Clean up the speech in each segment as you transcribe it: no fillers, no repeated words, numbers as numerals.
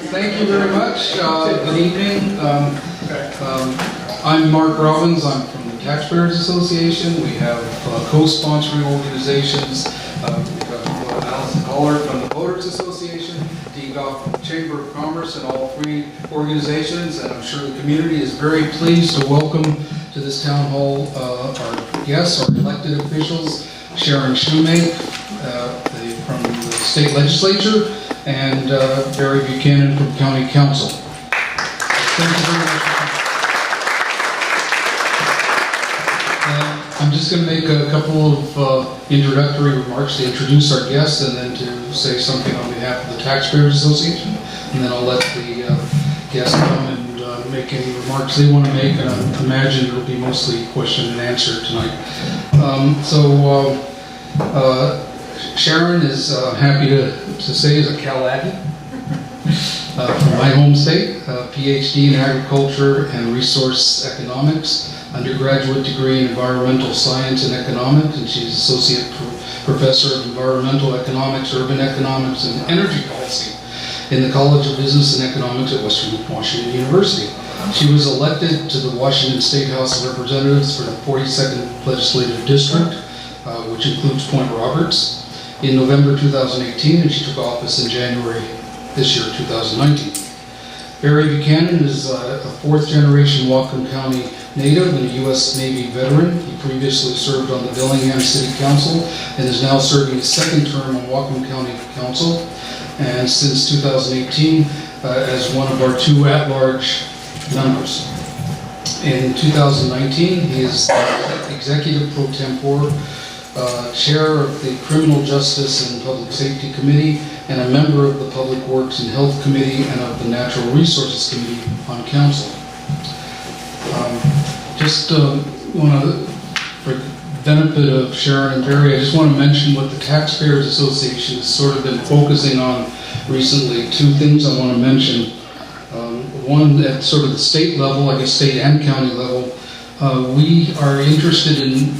Thank you very much. Good evening. I'm Mark Robbins. I'm from the Taxpayers Association. We have co-sponsoring organizations. We've got Alison Collard from the Voters Association, Dee Goff from the Chamber of Commerce, and all three organizations. And I'm sure the community is very pleased to welcome to this town hall our guests, our elected officials, Sharon Shewmake from the state legislature, and Barry Buchanan from County Council. Thank you very much. I'm just going to make a couple of introductory remarks to introduce our guests and then to say something on behalf of the Taxpayers Association, and then I'll let the guests come and make any remarks they want to make, and I imagine it'll be mostly question and answer tonight. Sharon is happy to say is a Cal Aggie from my home state, PhD in agriculture and resource economics, undergraduate degree in environmental science and economics, and she's associate professor of environmental economics, urban economics, and energy policy in the College of Business and Economics at Western Washington University. She was elected to the Washington State House of Representatives for the 42nd Legislative District, which includes Point Roberts, in November 2018, and she took office in January this year, 2019. Barry Buchanan is a fourth-generation Whatcom County native and a U.S. Navy veteran. He previously served on the Bellingham City Council and is now serving his second term on Whatcom County Council, and since 2018 as one of our two at-large members. In 2019, he is Executive Pro Tempore, Chair of the Criminal Justice and Public Safety Committee, and a member of the Public Works and Health Committee and of the Natural Resources Committee on Council. For the benefit of Sharon and Barry, I just want to mention what the Taxpayers Association has sort of been focusing on recently. Two things I want to mention. One, at sort of the state level, I guess state and county level, we are interested in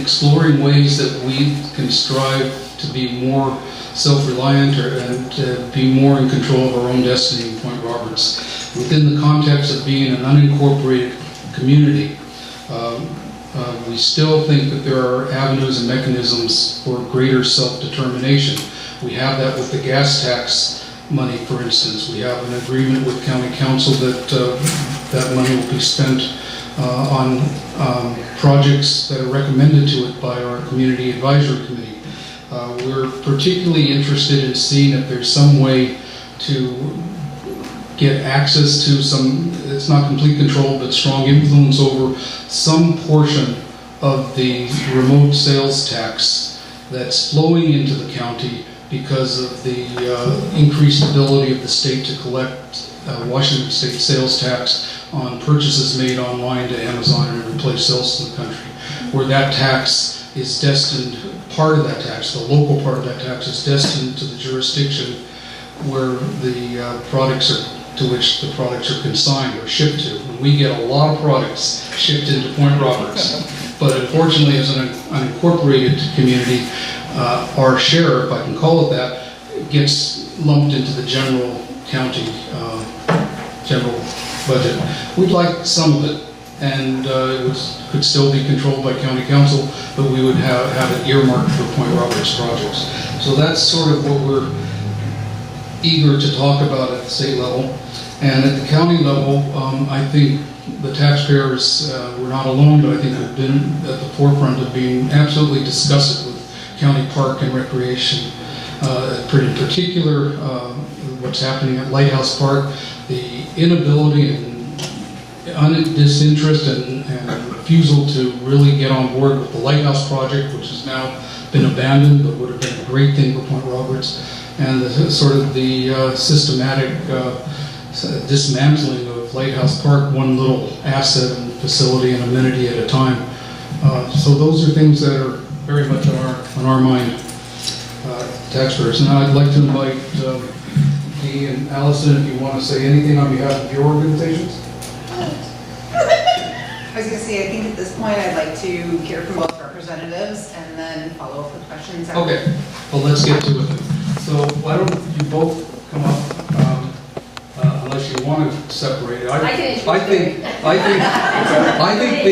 exploring ways that we can strive to be more self-reliant and to be more in control of our own destiny in Point Roberts. Within the context of being an unincorporated community, we still think that there are avenues and mechanisms for greater self-determination. We have that with the gas tax money, for instance. We have an agreement with County Council that that money will be spent on projects that are recommended to it by our Community Advisory Committee. We're particularly interested in seeing if there's some way to get access to some, it's not complete control, but strong influence over some portion of the remote sales tax that's flowing into the county because of the increased ability of the state to collect Washington State sales tax on purchases made online to Amazon and replace sales in the country, where that tax is destined, part of that tax, the local part of that tax is destined to the jurisdiction where the products are, to which the products are consigned or shipped to. And we get a lot of products shipped into Point Roberts, but unfortunately as an unincorporated community, our share, if I can call it that, gets lumped into the general county general budget. We'd like some of it, and it could still be controlled by County Council, but we would have it earmarked for Point Roberts projects. So that's sort of what we're eager to talk about at the state level. And at the county level, I think the taxpayers, we're not alone, but I think we've been at the forefront of being absolutely disgusted with County Park and Recreation. In particular, what's happening at Lighthouse Park, the inability and disinterest and refusal to really get on board with the Lighthouse project, which has now been abandoned, but would have been a great thing for Point Roberts, and the systematic dismantling of Lighthouse Park, one little asset and facility and amenity at a time. So those are things that are very much on our mind, taxpayers. Now I'd like to invite Dee and Allison, if you want to say anything on behalf of your organizations. I was going to say, I think at this point I'd like to hear from both representatives and then follow up with questions. Okay, well let's get to it. So why don't you both come up want to separate it. I can I think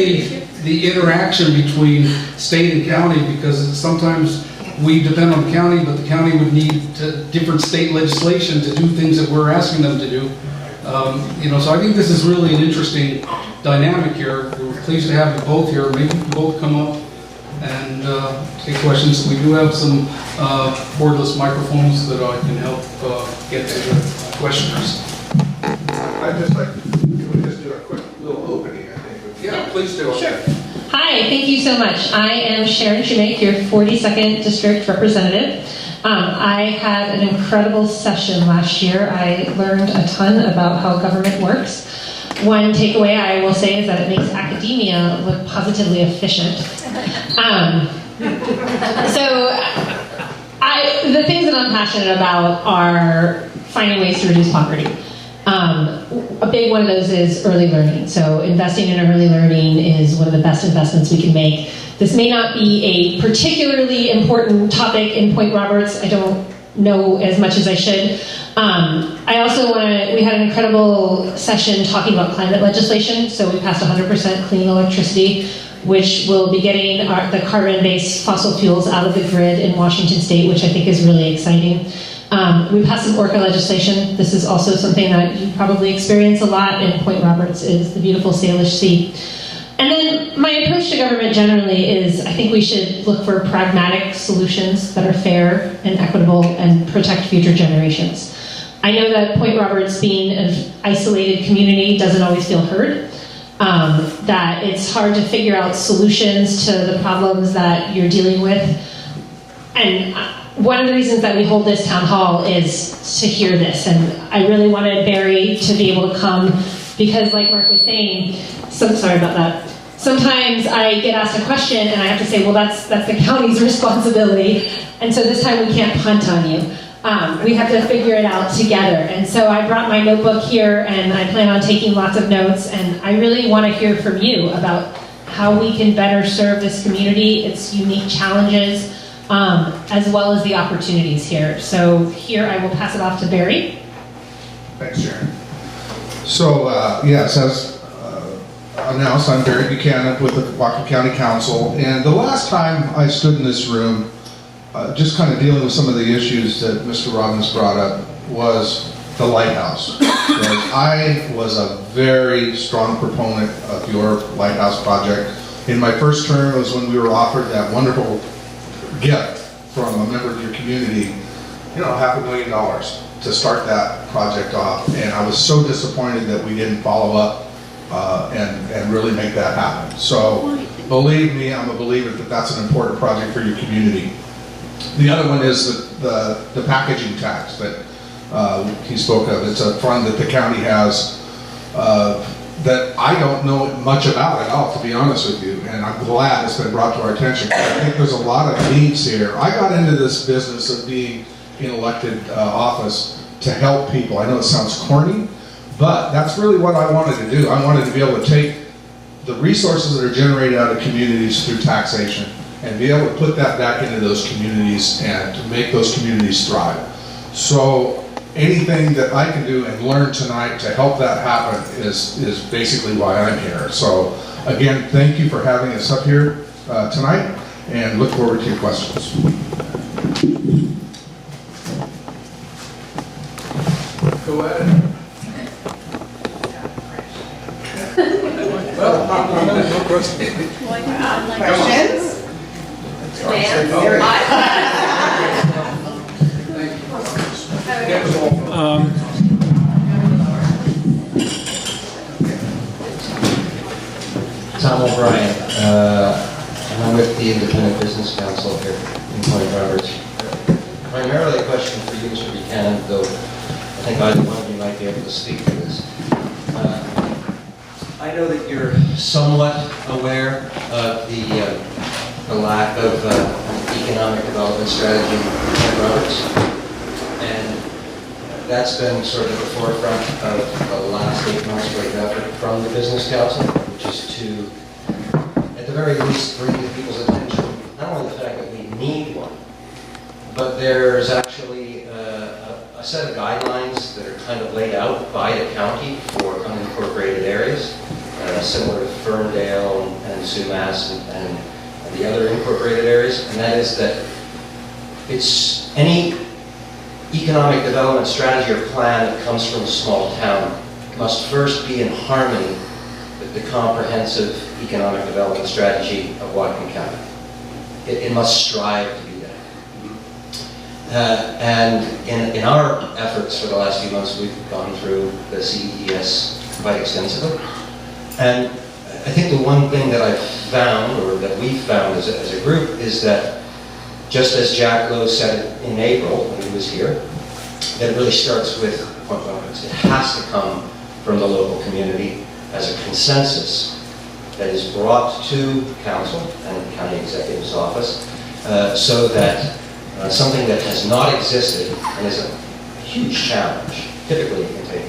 the interaction between state and county, because sometimes we depend on the county, but the county would need different state legislation to do things that we're asking them to do. So I think this is really an interesting dynamic here. We're pleased to have you both here. Maybe you can both come up and take questions. We do have some cordless microphones that I can help get to the questioners. I'd just like, can we just do a quick little opening, I think? Yeah, please do. Sure. Hi, thank you so much. I am Shewmake, your 42nd District Representative. I had an incredible session last year. I learned a ton about how government works. One takeaway I will say is that it makes academia look positively efficient. The things that I'm passionate about are finding ways to reduce poverty. A big one of those is early learning. So investing in early learning is one of the best investments we can make. This may not be a particularly important topic in Point Roberts. I don't know as much as I should. We had an incredible session talking about climate legislation. So we passed 100% clean electricity, which will be getting the carbon-based fossil fuels out of the grid in Washington State, which I think is really exciting. We passed some orca legislation. This is also something that you probably experience a lot in Point Roberts, is the beautiful Salish Sea. And then my approach to government generally is I think we should look for pragmatic solutions that are fair and equitable and protect future generations. I know that Point Roberts, being an isolated community, doesn't always feel heard. That it's hard to figure out solutions to the problems that you're dealing with. And one of the reasons that we hold this town hall is to hear this. And I really wanted Barry to be able to come because, like Mark was saying, sorry about that. Sometimes I get asked a question and I have to say, well, that's the county's responsibility. And so this time we can't punt on you. We have to figure it out together. And so I brought my notebook here and I plan on taking lots of notes. And I really want to hear from you about how we can better serve this community, its unique challenges, as well as the opportunities here. So here I will pass it off to Barry. Thanks, Sharon. So, yes, as announced, I'm Barry Buchanan with the Whatcom County Council. And the last time I stood in this room, just kind of dealing with some of the issues that Mr. Robbins brought up, was the lighthouse. I was a very strong proponent of your lighthouse project. In my first term, it was when we were offered that wonderful gift from a member of your community, $500,000 to start that project off. And I was so disappointed that we didn't follow up and really make that happen. So believe me, I'm a believer that that's an important project for your community. The other one is the packaging tax that he spoke of. It's a fund that the county has that I don't know much about at all, to be honest with you, and I'm glad it's been brought to our attention. I think there's a lot of needs here. I got into this business of being in elected office to help people. I know it sounds corny, but that's really what I wanted to do. I wanted to be able to take the resources that are generated out of communities through taxation and be able to put that back into those communities and to make those communities thrive. So anything that I can do and learn tonight to help that happen is basically why I'm here. So again, thank you for having us up here tonight, and look forward to your questions. Go ahead. No questions. Questions? Tom O'Brien, and I'm with the Independent Business Council here in Point Roberts. Primarily a question for you, Mr. Buchanan, though I think either one of you might be able to speak to this. I know that you're somewhat aware of the lack of economic development strategy in Point Roberts, and that's been sort of at the forefront of the last 8 months' great effort from the Business Council, which is to, at the very least, bring to people's attention not only the fact that we need one, but there's actually a a set of guidelines that are kind of laid out by the county for unincorporated areas, similar to Ferndale and Sumas and the other incorporated areas, and that is that it's any economic development strategy or plan that comes from a small town must first be in harmony with the comprehensive economic development strategy of Whatcom County. It must strive to be that. And in our efforts for the last few months, we've gone through the CES quite extensively. And I think the one thing that I've found, or that we've found as a group, is that just as Jack Lowe said it in April when he was here, that it really starts with, it has to come from the local community as a consensus that is brought to council and the county executive's office, so that something that has not existed and is a huge challenge, typically it can take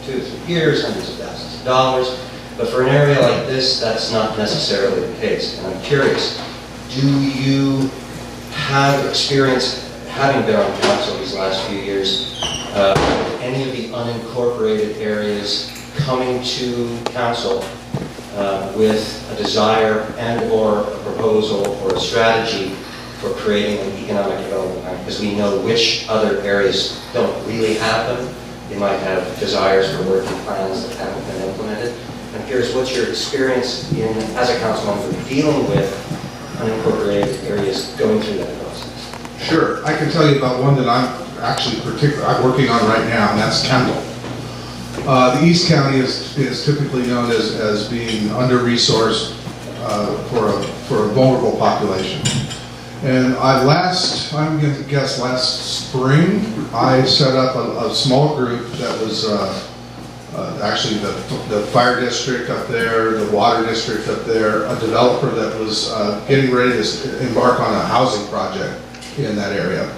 2 to 3 years, hundreds of thousands of dollars, but for an area like this, that's not necessarily the case. And I'm curious, do you have experience, having been on council these last few years, any of the unincorporated areas coming to council with a desire and or a proposal or a strategy for creating an economic development plan? Because we know which other areas don't really have them. They might have desires for working plans that haven't been implemented. I'm curious, what's your experience as a council member dealing with unincorporated areas going through that process? Sure, I can tell you about one that I'm working on right now, and that's Kendall. The East County is typically known as being under-resourced for a vulnerable population. And I'm going to guess last spring, I set up a small group that was actually the fire district up there, the water district up there, a developer that was getting ready to embark on a housing project in that area.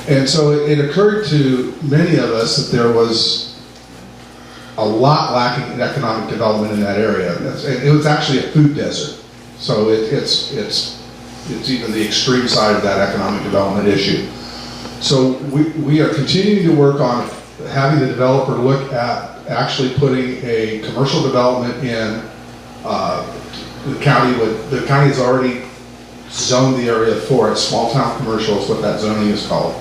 And so it occurred to many of us that there was a lot lacking in economic development in that area. It was actually a food desert. So it's even the extreme side of that economic development issue. So we are continuing to work on having the developer look at actually putting a commercial development in the county. The county has already zoned the area for it. Small town commercial is what that zoning is called.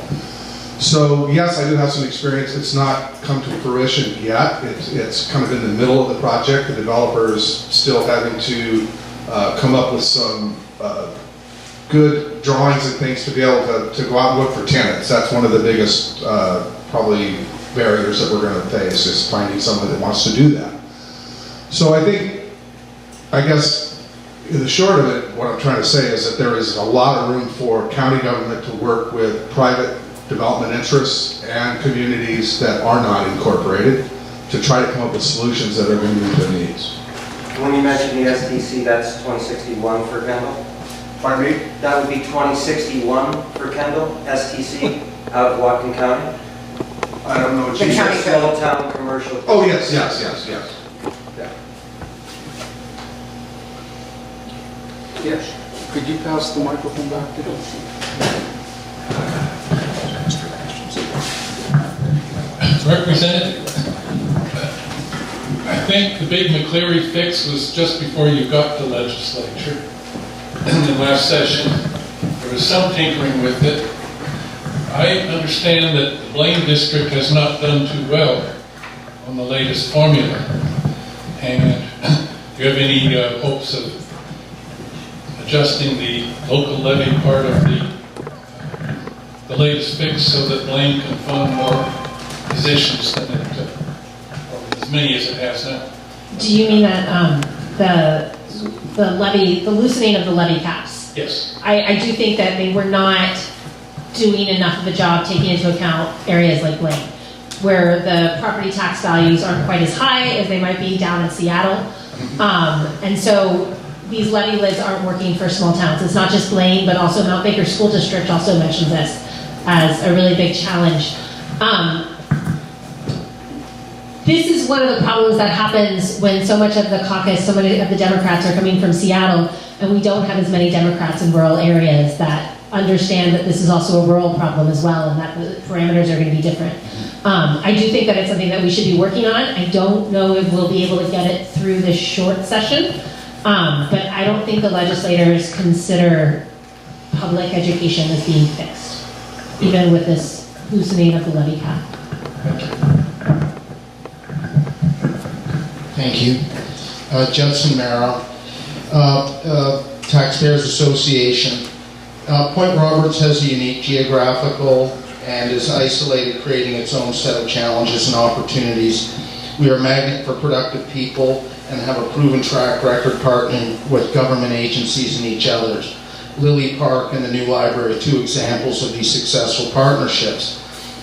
So yes, I do have some experience. It's not come to fruition yet. It's kind of in the middle of the project. The developer is still having to come up with some good drawings and things to be able to go out and look for tenants. That's one of the biggest probably barriers that we're going to face, is finding someone that wants to do that. So I guess in the short of it, what I'm trying to say is that there is a lot of room for county government to work with private development interests and communities that are not incorporated to try to come up with solutions that are going to meet their needs. When you mentioned the STC, that's 2061 for Kendall? Pardon me? That would be 2061 for Kendall, STC, out of Whatcom County? I don't know what The you county said. Small town commercial. Oh, yes. Yeah. Yes. Could you pass the microphone back to them? Representative, I think the big McCleary fix was just before you got to legislature. In the last session, there was some tinkering with it. I understand that the Blaine district has not done too well on the latest formula. And do you have any hopes of adjusting the local levy part of the latest fix so that Blaine can fund more positions than it, or as many as it has now? Do you mean that the levy, the loosening of the levy caps? Yes. I do think that they were not doing enough of a job taking into account areas like Blaine, where the property tax values aren't quite as high as they might be down in Seattle. And so these levy lids aren't working for small towns. It's not just Blaine, but also Mount Baker School District also mentions this as a really big challenge. This is one of the problems that happens when so much of the caucus, so many of the Democrats are coming from Seattle, and we don't have as many Democrats in rural areas that understand that this is also a rural problem as well, and that the parameters are going to be different. I do think that it's something that we should be working on. I don't know if we'll be able to get it through this short session, but I don't think the legislators consider public education as being fixed, even with this loosening of the levy cap. Thank you. Judson Mara, Taxpayers Association. Point Roberts has a unique geographical and is isolated, creating its own set of challenges and opportunities. We are a magnet for productive people and have a proven track record partnering with government agencies and each other. Lily Park and the new library are two examples of these successful partnerships.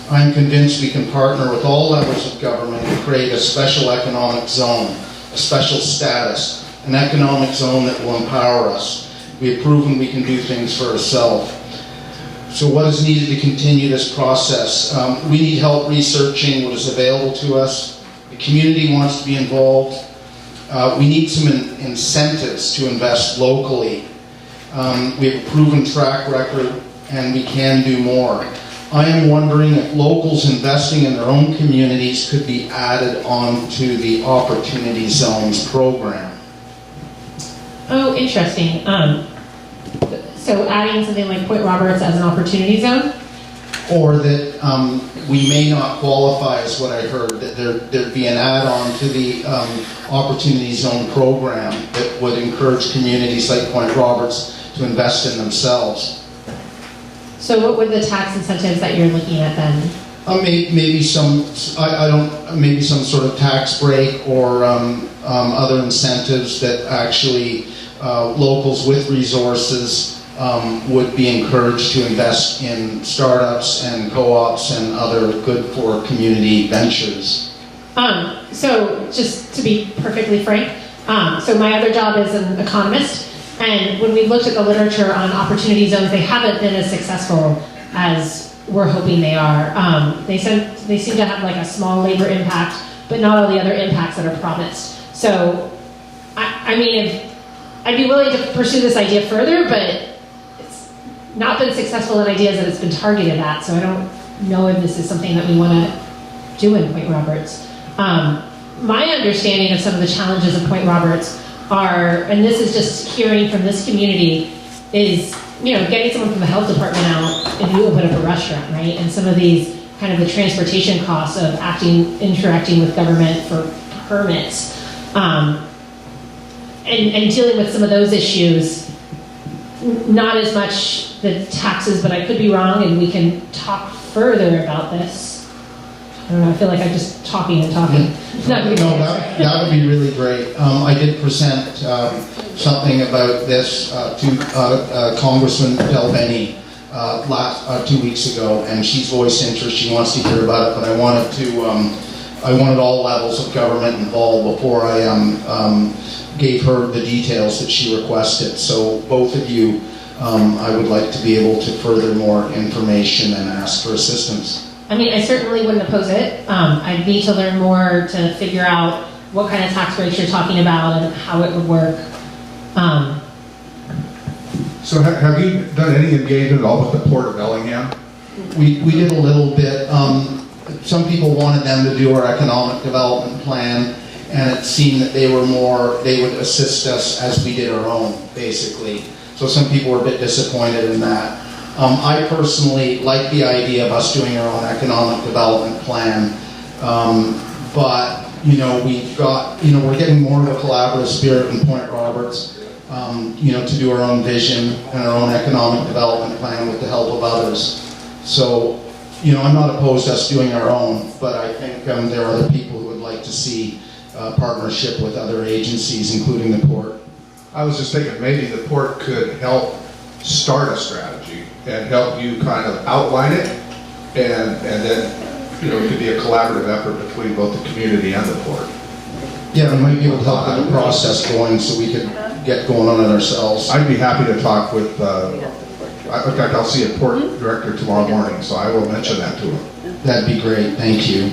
I'm convinced we can partner with all levels of government to create a special economic zone, a special status, an economic zone that will empower us. We have proven we can do things for ourselves. So what is needed to continue this process? We need help researching what is available to us. The community wants to be involved. We need some incentives to invest locally. We have a proven track record and we can do more. I am wondering if locals investing in their own communities could be added on to the Opportunity Zones program. Oh, interesting. So adding something like Point Roberts as an opportunity zone? Or that we may not qualify, is what I heard, that there'd be an add-on to the Opportunity Zone program that would encourage communities like Point Roberts to invest in themselves. So what would the tax incentives that you're looking at then? Maybe some, maybe some sort of tax break or other incentives that actually locals with resources would be encouraged to invest in startups and co-ops and other good for community ventures. So just to be perfectly frank, so my other job is an economist, and when we looked at the literature on opportunity zones, they haven't been as successful as we're hoping they are. They seem to have like a small labor impact, but not all the other impacts that are promised. So, I mean, I'd be willing to pursue this idea further, but it's not been successful in ideas that it's been targeted at, so I don't know if this is something that we want to do in Point Roberts. My understanding of some of the challenges of Point Roberts are, and this is just hearing from this community, is, you know, getting someone from the health department out and you open up a restaurant, right? And some of these kind of the transportation costs of interacting with government for permits, and dealing with some of those issues. Not as much the taxes, but I could be wrong, and we can talk further about this. I don't know, I feel like I'm just talking and talking. No, that would be really great. I did present something about this to Congressman Delveni 2 weeks ago, and she's voiced interest. She wants to hear about it, but I wanted all levels of government involved before I gave her the details that she requested. So both of you, I would like to be able to further more information and ask for assistance. I mean, I certainly wouldn't oppose it. I'd need to learn more to figure out what kind of tax breaks you're talking about and how it would work. So have you done any engagement at all with the Port of Bellingham? We did a little bit. Some people wanted them to do our economic development plan, and it seemed that they would assist us as we did our own, basically. So some people were a bit disappointed in that. I personally like the idea of us doing our own economic development plan, but we're getting more of a collaborative spirit in Point Roberts, to do our own vision and our own economic development plan with the help of others. So, I'm not opposed to us doing our own, but I think there are other people who would like to see partnership with other agencies, including the Port. I was just thinking maybe the Port could help start a strategy and help you kind of outline it, and then, it could be a collaborative effort between both the community and the Port. Yeah, we might be able to help get the process going so we could get going on it ourselves. I'd be happy to talk with, in fact, I'll see a Port director tomorrow morning, so I will mention that to him. That'd be great, thank you.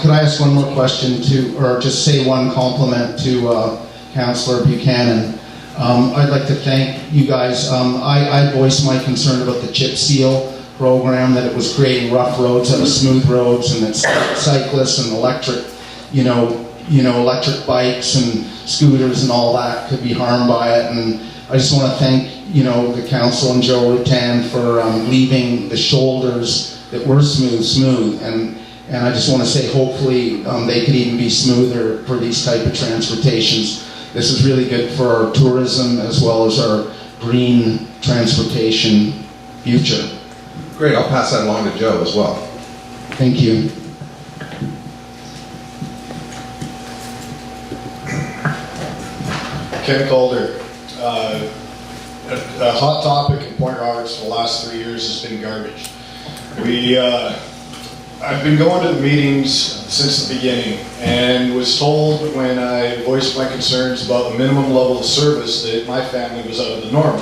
Could I ask one more question or just say one compliment to Councillor Buchanan? I'd like to thank you guys. I voiced my concern about the chip seal program, that it was creating rough roads out of smooth roads, and that cyclists and electric bikes and scooters and all that could be harmed by it. And I just want to thank, the council and Joe Rutan for leaving the shoulders that were smooth. And I just want to say, hopefully, they could even be smoother for these type of transportations. This is really good for our tourism as well as our green transportation future. Great, I'll pass that along to Joe as well. Thank you. Ken Calder. A hot topic in Point Roberts for the last 3 years has been garbage. I've been going to the meetings since the beginning and was told when I voiced my concerns about the minimum level of service that my family was out of the norm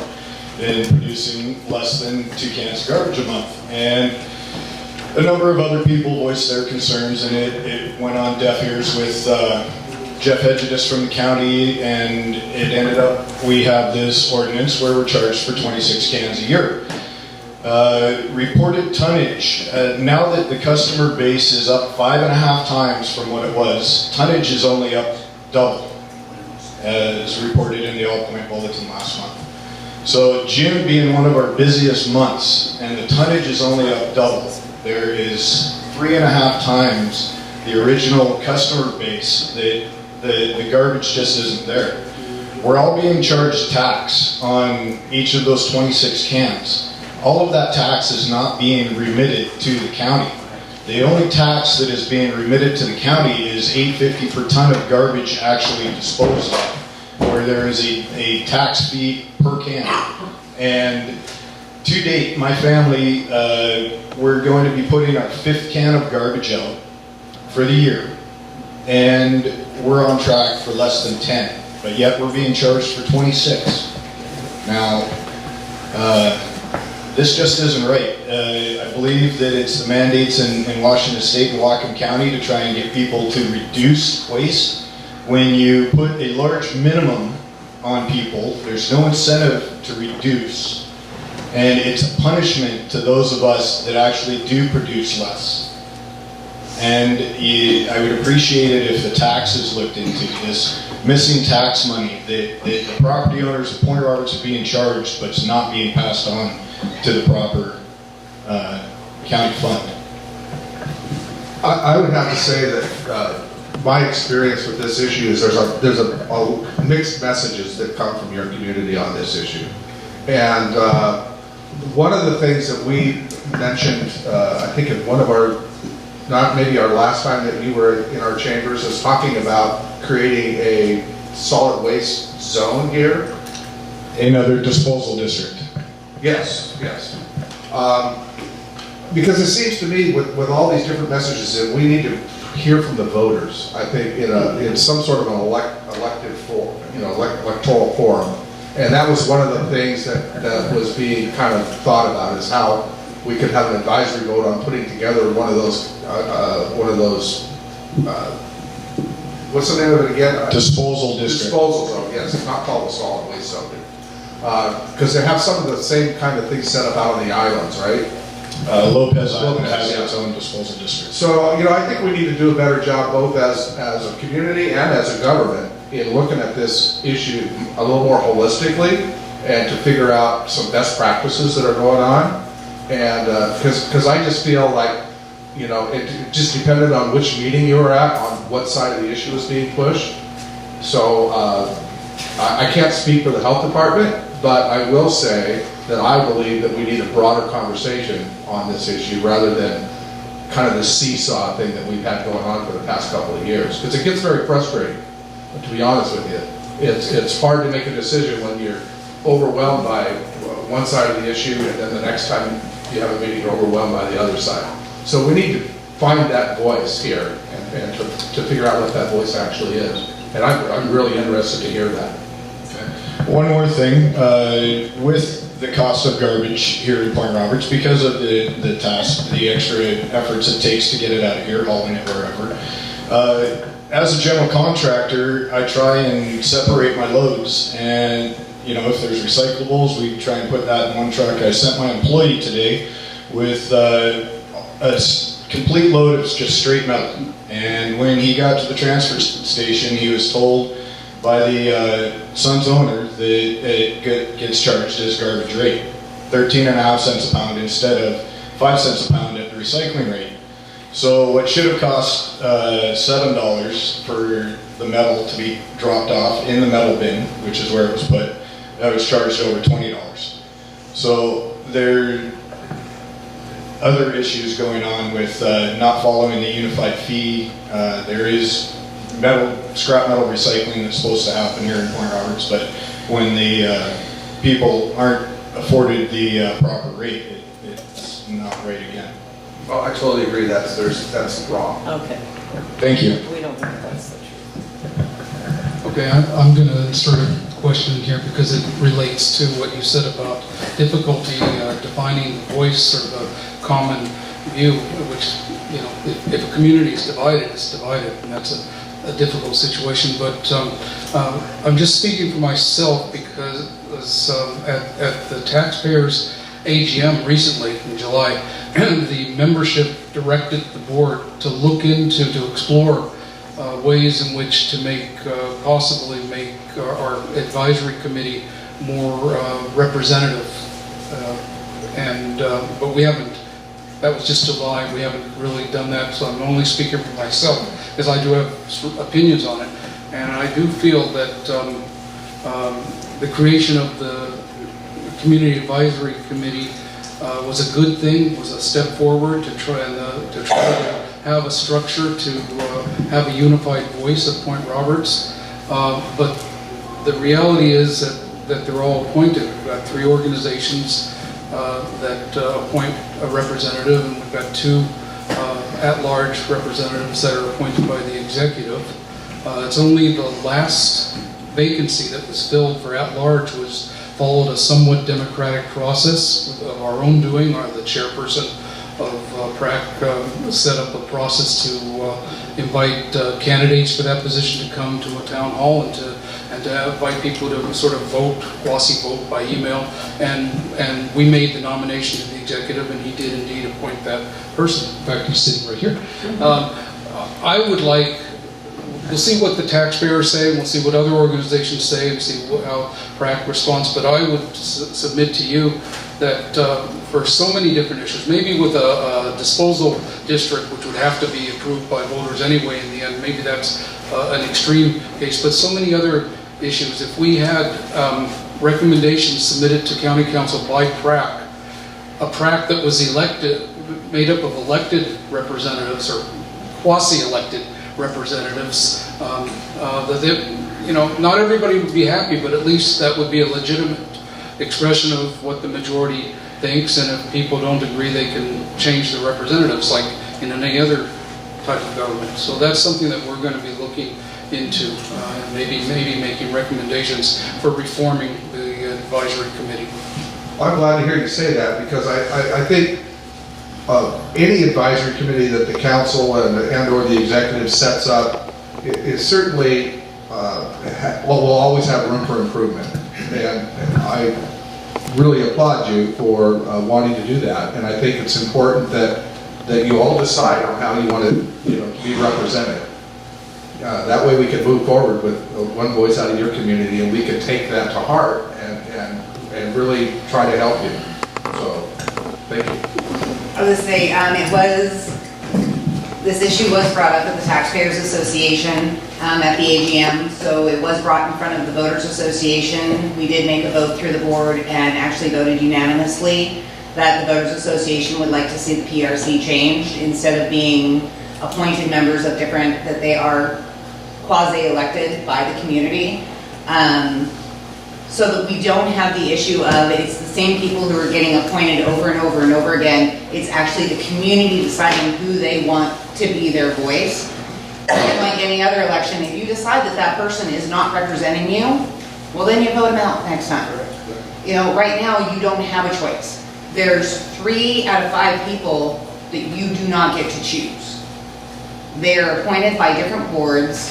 in producing less than 2 cans of garbage a month. And a number of other people voiced their concerns, and it went on deaf ears with Jeff Hedges from the county, and it ended up, we have this ordinance where we're charged for 26 cans a year. Reported tonnage, now that the customer base is up 5.5 times from what it was, tonnage is only up double, as reported in the All Point Bulletin last month. So June being one of our busiest months, and the tonnage is only up double. There is 3.5 times the original customer base. The garbage just isn't there. We're all being charged tax on each of those 26 cans. All of that tax is not being remitted to the county. The only tax that is being remitted to the county is $8.50 per ton of garbage actually disposed of, where there is a tax fee per can. And to date, my family, we're going to be putting our 5th can of garbage out for the year. And we're on track for less than 10, but yet we're being charged for 26. Now, this just isn't right. I believe that it's the mandates in Washington State and Whatcom County to try and get people to reduce waste. When you put a large minimum on people, there's no incentive to reduce. And it's a punishment to those of us that actually do produce less. And I would appreciate it if the taxes looked into this missing tax money that the property owners of Point Roberts are being charged, but it's not being passed on to the proper county fund. I would have to say that my experience with this issue is there's a mixed messages that come from your community on this issue. And one of the things that we mentioned, I think in one of our, not maybe our last time that you were in our chambers, is talking about creating a solid waste zone here. Another disposal district. Yes, yes. Because it seems to me with all these different messages that we need to hear from the voters, I think in some sort of an elected forum, electoral forum. And that was one of the things that was being kind of thought about, is how we could have an advisory vote on putting together one of those what's the name of it again? Disposal district. Disposal zone, yes. It's not called a solid waste zone. Because they have some of the same kind of things set up out on the islands, right? Lopez Island has yeah. its own disposal district. So, I think we need to do a better job both as a community and as a government in looking at this issue a little more holistically and to figure out some best practices that are going on. And because I just feel like, it just depended on which meeting you were at, on what side of the issue was being pushed. So I can't speak for the health department, but I will say that I believe that we need a broader conversation on this issue rather than kind of the seesaw thing that we've had going on for the past couple of years. Because it gets very frustrating, to be honest with you. It's hard to make a decision when you're overwhelmed by one side of the issue, and then the next time you have a meeting, you're overwhelmed by the other side. So we need to find that voice here and to figure out what that voice actually is. And I'm really interested to hear that. One more thing, with the cost of garbage here in Point Roberts, because of the task, the extra efforts it takes to get it out of here, hauling it wherever. As a general contractor, I try and separate my loads, and you know, if there's recyclables, we try and put that in one truck. I sent my employee today with complete load of just straight metal. And when he got to the transfer station, he was told by the Sun's owner that it gets charged as garbage rate, 13.5 cents a pound instead of 5 cents a pound at the recycling rate. So what should have cost $7 for the metal to be dropped off in the metal bin, which is where it was put, that was charged over $20. So there are other issues going on with not following the unified fee. There is scrap metal recycling that's supposed to happen here in Point Roberts, but when the people aren't afforded the proper rate, it's not right again. Well, I totally agree, that's wrong. Okay, Thank you. we don't think that's the truth. Okay, I'm going to insert a question here because it relates to what you said about difficulty defining the voice or the common view, which, you know, if a community is divided, it's divided, and that's a difficult situation. But I'm just speaking for myself because at the taxpayers' AGM recently in July, the membership directed the board to look into, to explore ways in which to possibly make our advisory committee more representative. But we haven't, that was just July, we haven't really done that, so I'm only speaking for myself, because I do have opinions on it. And I do feel that the creation of the Community Advisory Committee was a good thing, was a step forward to try to have a structure, to have a unified voice at Point Roberts. But the reality is that they're all appointed. We've got 3 organizations that appoint a representative, and we've got 2 at-large representatives that are appointed by the executive. It's only the last vacancy that was filled for at-large followed a somewhat democratic process of our own doing. The chairperson of PRAC set up a process to invite candidates for that position to come to a town hall and to invite people to sort of vote, quasi-vote by email. And we made the nomination to the executive, and he did indeed appoint that person. In fact, he's sitting right here. I would like, we'll see what the taxpayers say, we'll see what other organizations say, and see how PRAC responds, but I would submit to you that for so many different issues, maybe with a disposal district, which would have to be approved by voters anyway in the end, maybe that's an extreme case, but so many other issues, if we had recommendations submitted to County Council by PRAC, a PRAC that was elected, made up of elected representatives or quasi-elected representatives, not everybody would be happy, but at least that would be a legitimate expression of what the majority thinks, and if people don't agree, they can change the representatives like in any other type of government. So that's something that we're going to be looking into, and maybe making recommendations for reforming the advisory committee. I'm glad to hear you say that, because I think any advisory committee that the council and or the executive sets up is certainly will always have room for improvement. And I really applaud you for wanting to do that. And I think it's important that you all decide on how you want to be represented. That way we can move forward with one voice out of your community, and we can take that to heart and really try to help you. So, thank you. I was going to say, this issue was brought up at the Taxpayers Association at the AGM, so it was brought in front of the Voters Association. We did make a vote through the board and actually voted unanimously that the Voters Association would like to see the PRC changed. Instead of being appointed members of different, that they are quasi-elected by the community. So that we don't have the issue of it's the same people who are getting appointed over and over and over again. It's actually the community deciding who they want to be their voice. And like any other election, if you decide that person is not representing you, well then you vote them out next time. Right now you don't have a choice. There's 3 out of 5 people that you do not get to choose. They're appointed by different boards,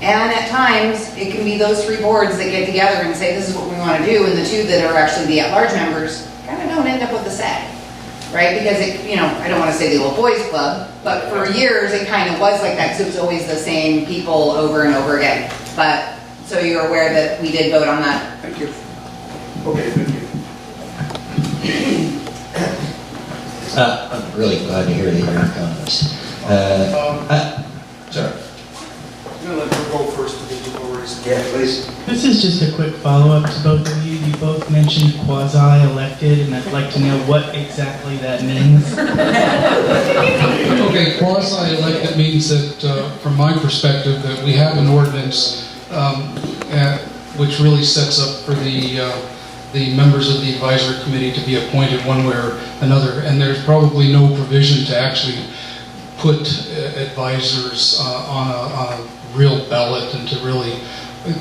And at times, it can be those 3 boards that get together and say, this is what we want to do, and the 2 that are actually the at-large members kind of don't end up with a say, right? Because it, you know, I don't want to say the old boys club, but for years, it kind of was like that, because it was always the same people over and over again. But, so you're aware that we did vote on that. Thank you. Okay, thank you. I'm really glad to hear that you're an economist. Sorry. I'm gonna let her go first because you've already spoken. Yeah, please. This is just a quick follow-up to both of you. You both mentioned quasi-elected, and I'd like to know what exactly that means. Okay, quasi-elected means that, from my perspective, that we have an ordinance which really sets up for the members of the advisory committee to be appointed one way or another, and there's probably no provision to actually put advisors on a real ballot and to really,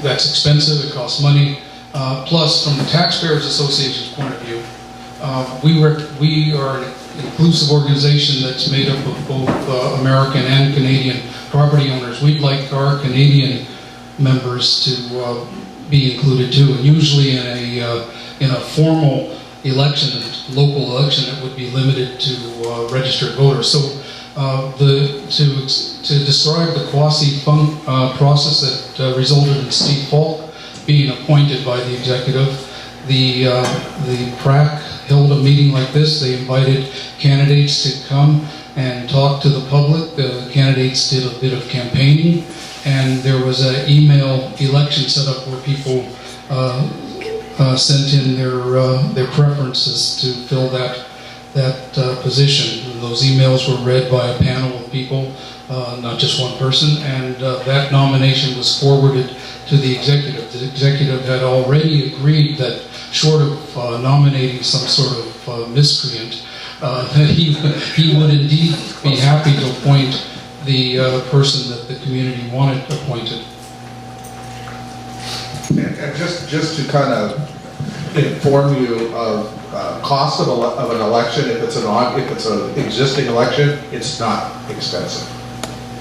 that's expensive, it costs money. Plus, from the Taxpayers Association's point of view, we are an inclusive organization that's made up of both American and Canadian property owners. We'd like our Canadian members to be included too, and usually in a formal election, local election, it would be limited to registered voters. So to describe the process that resulted in Steve Falk being appointed by the executive, the PRAC held a meeting like this. They invited candidates to come and talk to the public. The candidates did a bit of campaigning, and there was an email election set up where people sent in their preferences to fill that position. And those emails were read by a panel of people, not just one person, and that nomination was forwarded to the executive. The executive had already agreed that, short of nominating some sort of miscreant, that he would indeed be happy to appoint the person that the community wanted appointed. And just to kind of inform you of cost of an election, if it's an existing election, it's not expensive.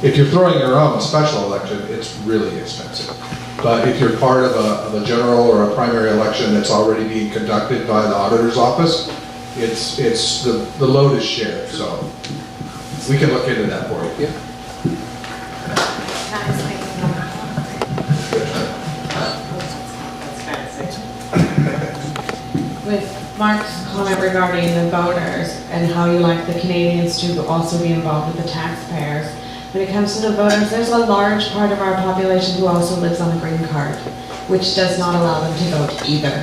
If you're throwing your own special election, it's really expensive. But if you're part of a general or a primary election that's already being conducted by the auditor's office, it's the load is shared. So we can look into that for you. Yeah. With Mark's comment regarding the voters and how you like the Canadians to also be involved with the taxpayers, when it comes to the voters, there's a large part of our population who also lives on a green card, which does not allow them to vote either.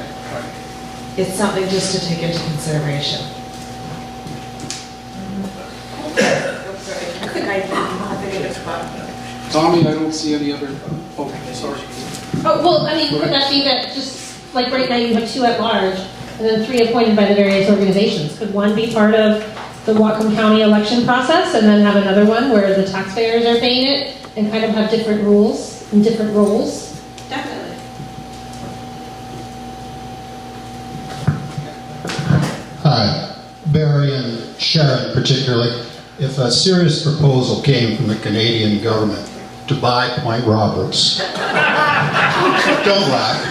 It's something just to take into consideration. Tommy, I don't see any other, oh, sorry. Oh, well, I mean, could that be that just, like right now you have 2 at large, and then 3 appointed by the various organizations? Could one be part of the Whatcom County election process, and then have another one where the taxpayers are paying it, and kind of have different rules and different roles? Definitely. Hi, Barry and Sharon particularly. If a serious proposal came from the Canadian government to buy Point Roberts, don't laugh,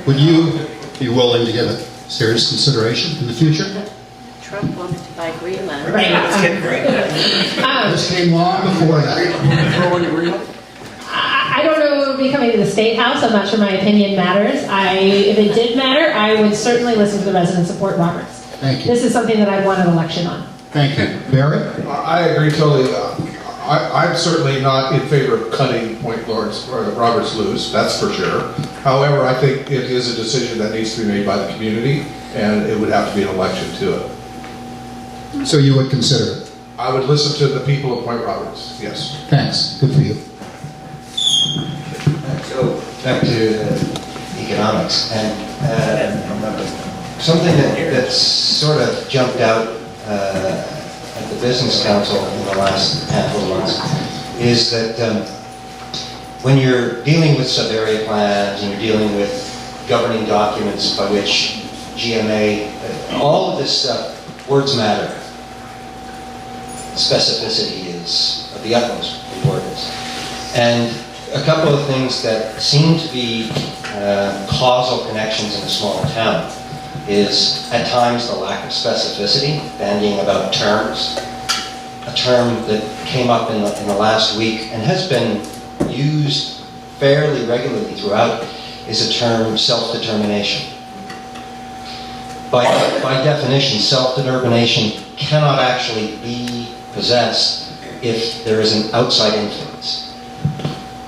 would you be willing to give it serious consideration in the future? Trump wanted to buy Greenland. Right. This came long before that. I don't know if it would be coming to the State House. I'm not sure my opinion matters. If it did matter, I would certainly listen to the residents of Port Roberts. Thank you. This is something that I'd want an election on. Thank you. Barry? I agree totally. I'm certainly not in favor of cutting Point Roberts loose, that's for sure. However, I think it is a decision that needs to be made by the community, and it would have to be an election to it. So you would consider it? I would listen to the people of Point Roberts, yes. Thanks. Good for you. So back to economics, and something that sort of jumped out at the Business Council in the last handful of months is that when you're dealing with sub-area plans and you're dealing with governing documents by which GMA, all of this stuff, words matter. Specificity is of the utmost importance. And a couple of things that seem to be causal connections in a small town is at times the lack of specificity, bandying about terms. A term that came up in the last week and has been used fairly regularly throughout is a term, self-determination. By definition, self-determination cannot actually be possessed if there is an outside influence.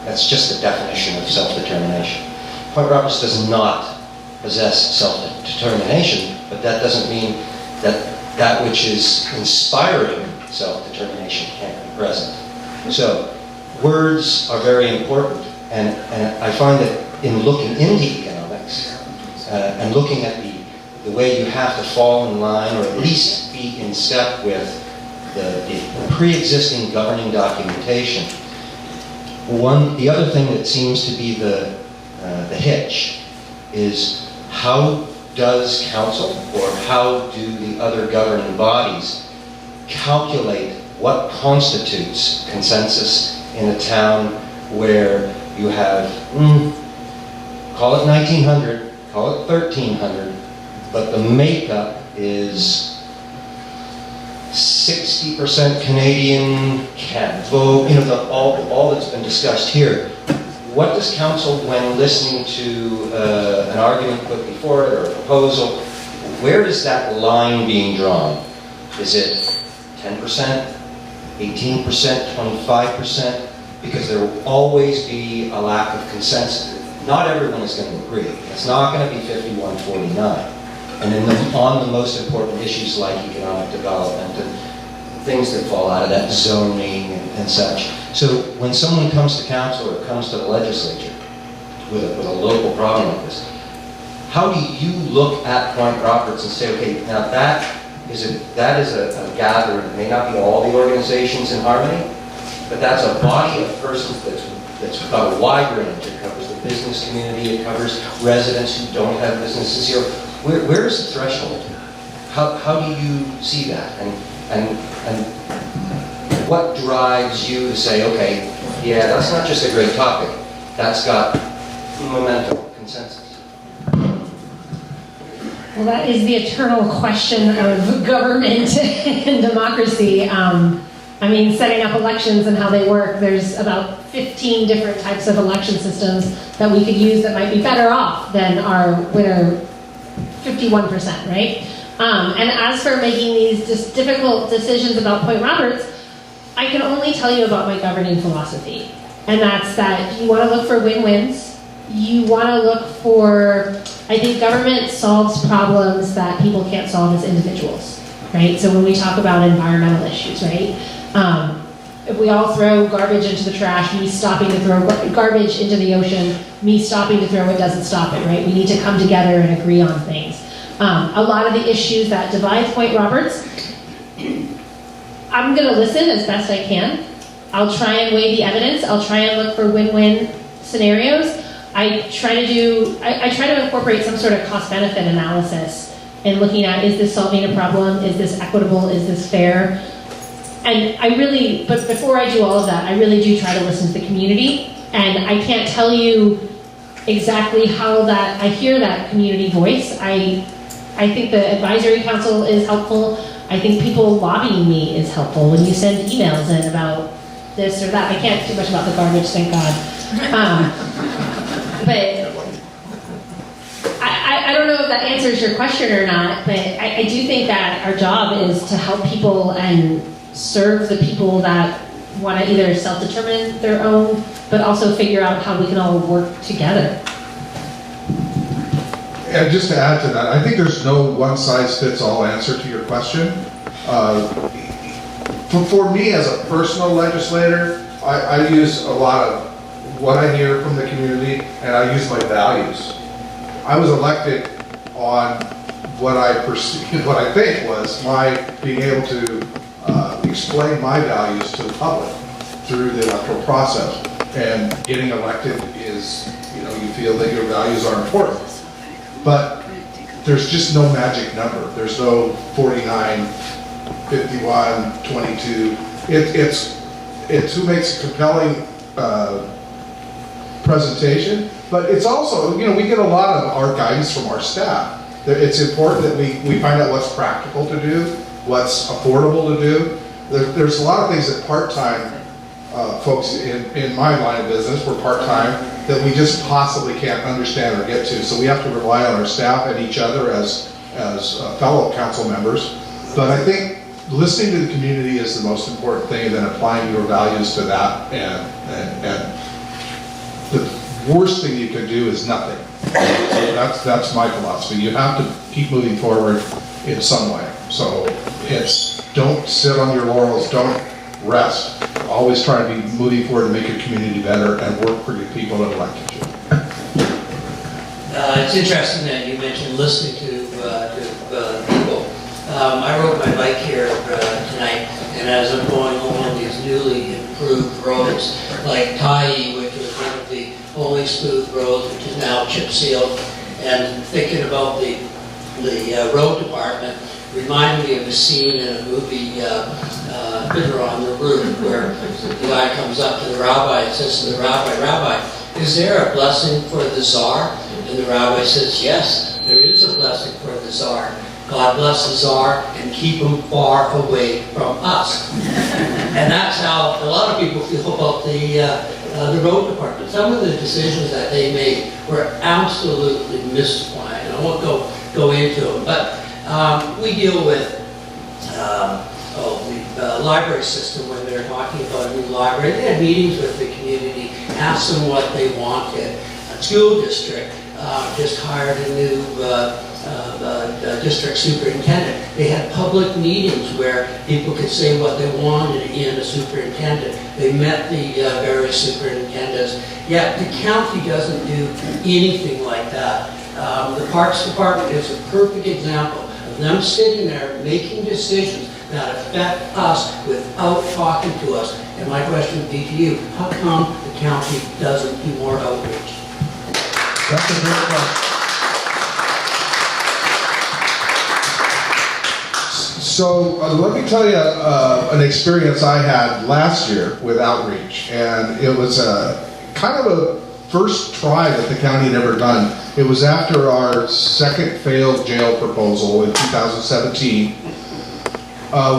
That's just the definition of self-determination. Point Roberts does not possess self-determination, but that doesn't mean that that which is inspiring self-determination can't be present. So, words are very important, and I find that in looking into economics, and looking at the way you have to fall in line, or at least be in step with the pre-existing governing documentation, the other thing that seems to be the hitch is how does council, or how do the other governing bodies calculate what constitutes consensus in a town where you have, call it 1900, call it 1300, but the makeup is 60% Canadian can't vote, all that's been discussed here. What does council, when listening to an argument put before it or a proposal, where is that line being drawn? Is it 10%, 18%, 25%? Because there will always be a lack of consensus. Not everyone is going to agree. It's not going to be 51-49. And on the most important issues like economic development and things that fall out of that, zoning and such. So when someone comes to council or comes to the legislature with a local problem like this, how do you look at Point Roberts and say, okay, now that is a gathering? It may not be all the organizations in harmony, but that's a body of persons that's got a wide range. It covers the business community, it covers residents who don't have businesses here. Where is the threshold? How do you see that? And what drives you to say, okay, yeah, that's not just a great topic, that's got momentum, consensus? Well, that is the eternal question of government and democracy. Setting up elections and how they work, there's about 15 different types of election systems that we could use that might be better off than our winner 51%, right? And as for making these just difficult decisions about Point Roberts, I can only tell you about my governing philosophy. And that's that you want to look for win-wins. You want to look for, I think government solves problems that people can't solve as individuals, right? So when we talk about environmental issues, right? If we all throw garbage into the trash, me stopping to throw garbage into the ocean, me stopping to throw it doesn't stop it, right? We need to come together and agree on things. A lot of the issues that divide Point Roberts, I'm gonna listen as best I can. I'll try and weigh the evidence. I'll try and look for win-win scenarios. I try to incorporate some sort of cost-benefit analysis in looking at, is this solving a problem? Is this equitable? Is this fair? And but before I do all of that, I really do try to listen to the community. And I can't tell you exactly how I hear that community voice. I think the advisory council is helpful. I think people lobbying me is helpful when you send emails in about this or that. I can't too much about the garbage, thank God. But I don't know if that answers your question or not, but I do think that our job is to help people and serve the people that want to either self-determine their own, but also figure out how we can all work together. And just to add to that, I think there's no one-size-fits-all answer to your question. For me as a personal legislator, I use a lot of what I hear from the community, and I use my values. I was elected on what I think was my being able to explain my values to the public through the electoral process. And getting elected is, you feel that your values are important. But there's just no magic number. There's no 49, 51, 22. It's who makes a compelling presentation, but it's also, you know, we get a lot of our guidance from our staff. It's important that we find out what's practical to do, what's affordable to do. There's a lot of things that part-time folks in my line of business, we're part-time, that we just possibly can't understand or get to. So we have to rely on our staff and each other as fellow council members. But I think listening to the community is the most important thing, and then applying your values to that. And the worst thing you can do is nothing. That's my philosophy. You have to keep moving forward in some way. So it's, don't sit on your laurels, don't rest. Always try to be moving forward to make your community better and work for your people that elected you. It's interesting that you mentioned listening to people. I rode my bike here tonight, and as I'm going along these newly improved roads, like Tyee, which was one of the only smooth roads, which is now chip sealed, and thinking about the road department, reminded me of a scene in a movie, Fiddler on the Roof, where the guy comes up to the rabbi and says to the rabbi, is there a blessing for the czar? And the rabbi says, yes, there is a blessing for the czar. God bless the czar and keep him far away from us. And that's how a lot of people feel about the road department. Some of the decisions that they made were absolutely mystifying. I won't go into them, but we deal with the library system when they're talking about a new library. They had meetings with the community, asked them what they wanted. A school district just hired a new district superintendent. They had public meetings where people could say what they wanted in a superintendent. They met the various superintendents. Yet the county doesn't do anything like that. The Parks Department is a perfect example of them sitting there making decisions that affect us without talking to us. And my question would be to you, how come the county doesn't do more outreach? That's a great question. So let me tell you an experience I had last year with outreach, and it was kind of a first try that the county had ever done. It was after our second failed jail proposal in 2017.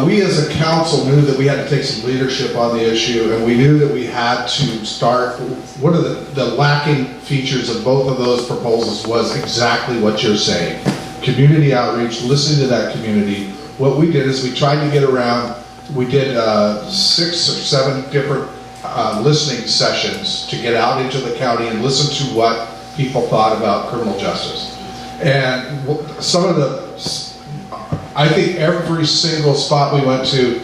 We as a council knew that we had to take some leadership on the issue, and we knew that we had to start. One of the lacking features of both of those proposals was exactly what you're saying. Community outreach, listening to that community. What we did is we tried to get around, we did 6 or 7 different listening sessions to get out into the county and listen to what people thought about criminal justice. And some of I think every single spot we went to,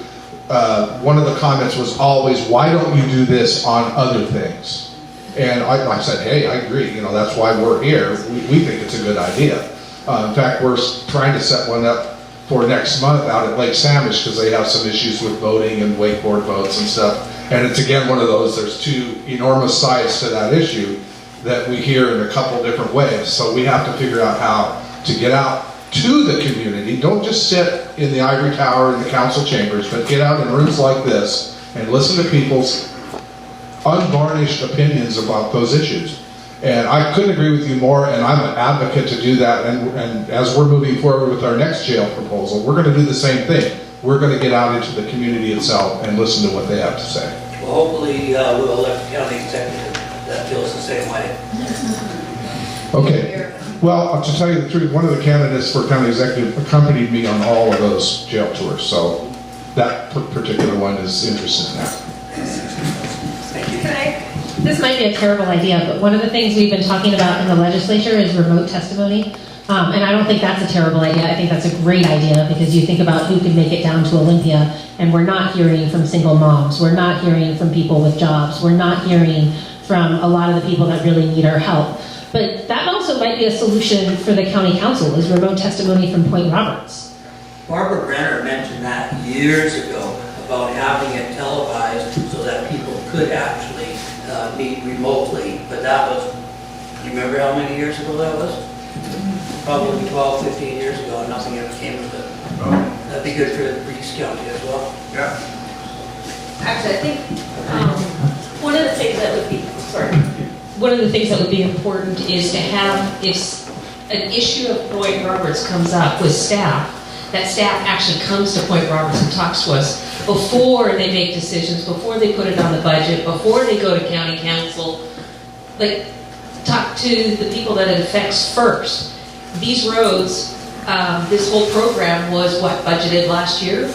one of the comments was always, why don't you do this on other things? And I said, hey, I agree, you know, that's why we're here. We think it's a good idea. In fact, we're trying to set one up for next month out at Lake Samish because they have some issues with voting and wakeboard votes and stuff. And it's again one of those, there's 2 enormous sides to that issue that we hear in a couple different ways. So we have to figure out how to get out to the community. Don't just sit in the ivory tower in the council chambers, but get out in rooms like this and listen to people's unvarnished opinions about those issues. And I couldn't agree with you more, and I'm an advocate to do that. And as we're moving forward with our next jail proposal, we're going to do the same thing. We're going to get out into the community itself and listen to what they have to say. Well, hopefully we'll elect a county executive that feels the same way. Okay. Well, to tell you the truth, one of the candidates for county executive accompanied me on all of those jail tours, so that particular one is interested in that. Thank you. This might be a terrible idea, but one of the things we've been talking about in the legislature is remote testimony. And I don't think that's a terrible idea. I think that's a great idea because you think about who can make it down to Olympia, and we're not hearing from single moms. We're not hearing from people with jobs. We're not hearing from a lot of the people that really need our help. But that also might be a solution for the county council, is remote testimony from Point Roberts. Barbara Brenner mentioned that years ago about having it televised so that people could actually meet remotely. But that was, do you remember how many years ago that was? Probably 12, 15 years ago, and nothing ever came of it. That'd be good for Reeves County as well. Yeah. Actually, I think one of the things that would be, sorry, one of the things that would be important is to have, if an issue of Point Roberts comes up with staff, that staff actually comes to Point Roberts and talks to us before they make decisions, before they put it on the budget, before they go to county council. Like, talk to the people that it affects first. These roads, this whole program was what, budgeted last year?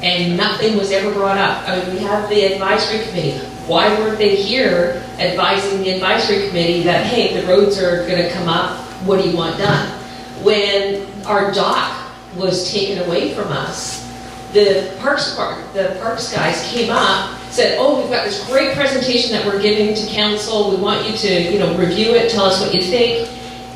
And nothing was ever brought up. I mean, we have the advisory committee. Why weren't they here advising the advisory committee that, hey, the roads are gonna come up, what do you want done? When our dock was taken away from us, the parks guys came up, said, oh, we've got this great presentation that we're giving to council, we want you to, review it, tell us what you think.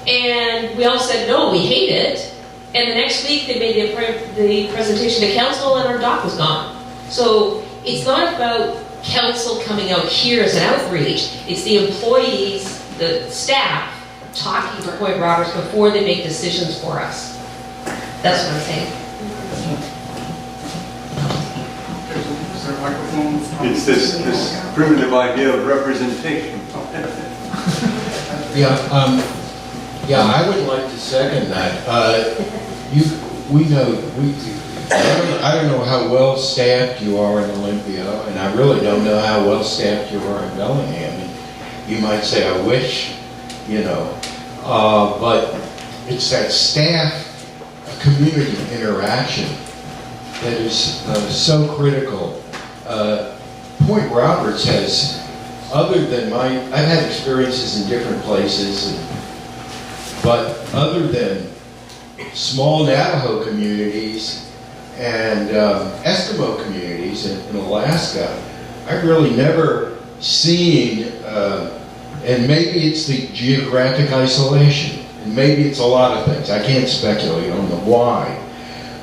And we all said, no, we hate it. And the next week they made the presentation to council and our dock was gone. So it's not about council coming out here as an outreach, it's the employees, the staff, talking to Point Roberts before they make decisions for us. That's what I'm saying. Is there a microphone? It's this primitive idea of representation. Yeah, I would like to second that. I don't know how well staffed you are in Olympia, and I really don't know how well staffed you are in Bellingham. And you might say, I wish, but it's that staff community interaction that is so critical. Point Roberts has, other than I've had experiences in different places, but other than small Navajo communities and Eskimo communities in Alaska, I've really never seen, and maybe it's the geographic isolation, and maybe it's a lot of things. I can't speculate on the why,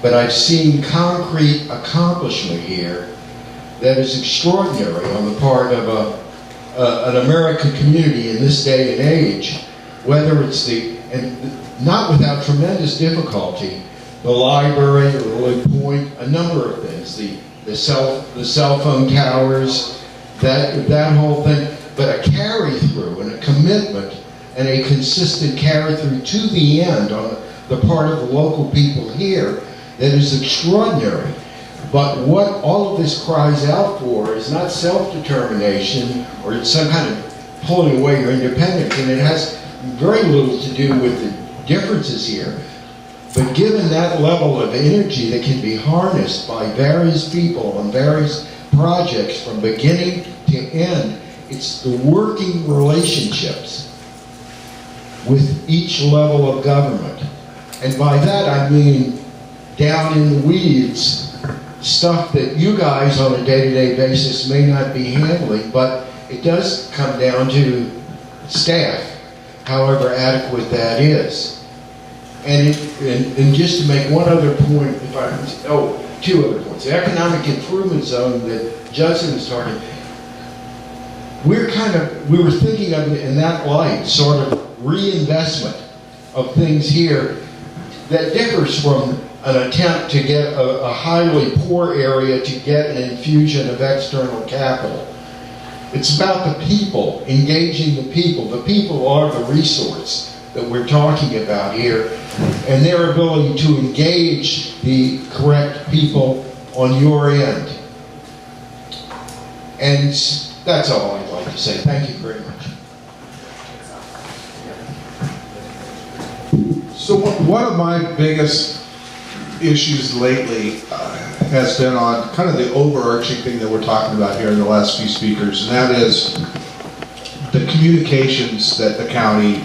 but I've seen concrete accomplishment here that is extraordinary on the part of an American community in this day and age, whether it's and not without tremendous difficulty, the library, the Lily Point, a number of things, the cell phone towers, that whole thing, but a carry-through and a commitment and a consistent carry-through to the end on the part of the local people here that is extraordinary. But what all of this cries out for is not self-determination or it's some kind of pulling away your independence, and it has very little to do with the differences here. But given that level of energy that can be harnessed by various people on various projects from beginning to end, it's the working relationships with each level of government. And by that I mean down in the weeds, stuff that you guys on a day-to-day basis may not be handling, but it does come down to staff, however adequate that is. And just to make one other point, two other points. The economic improvement zone that Judson was talking, we were thinking of it in that light, sort of reinvestment of things here that differs from an attempt to get a highly poor area to get an infusion of external capital. It's about the people, engaging the people. The people are the resource that we're talking about here, and their ability to engage the correct people on your end. And that's all I'd like to say. Thank you very much. So one of my biggest issues lately has been on kind of the overarching thing that we're talking about here in the last few speakers, and that is the communications that the county,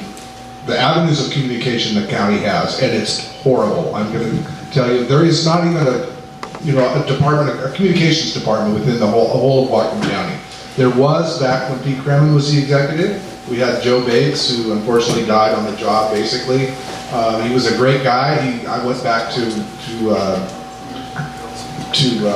the avenues of communication the county has, and it's horrible. I'm going to tell you, there is not even a department, a communications department within the whole of Whatcom County. There was back when Pete Kremen was the executive. We had Joe Bates, who unfortunately died on the job, basically. He was a great guy. I went back to do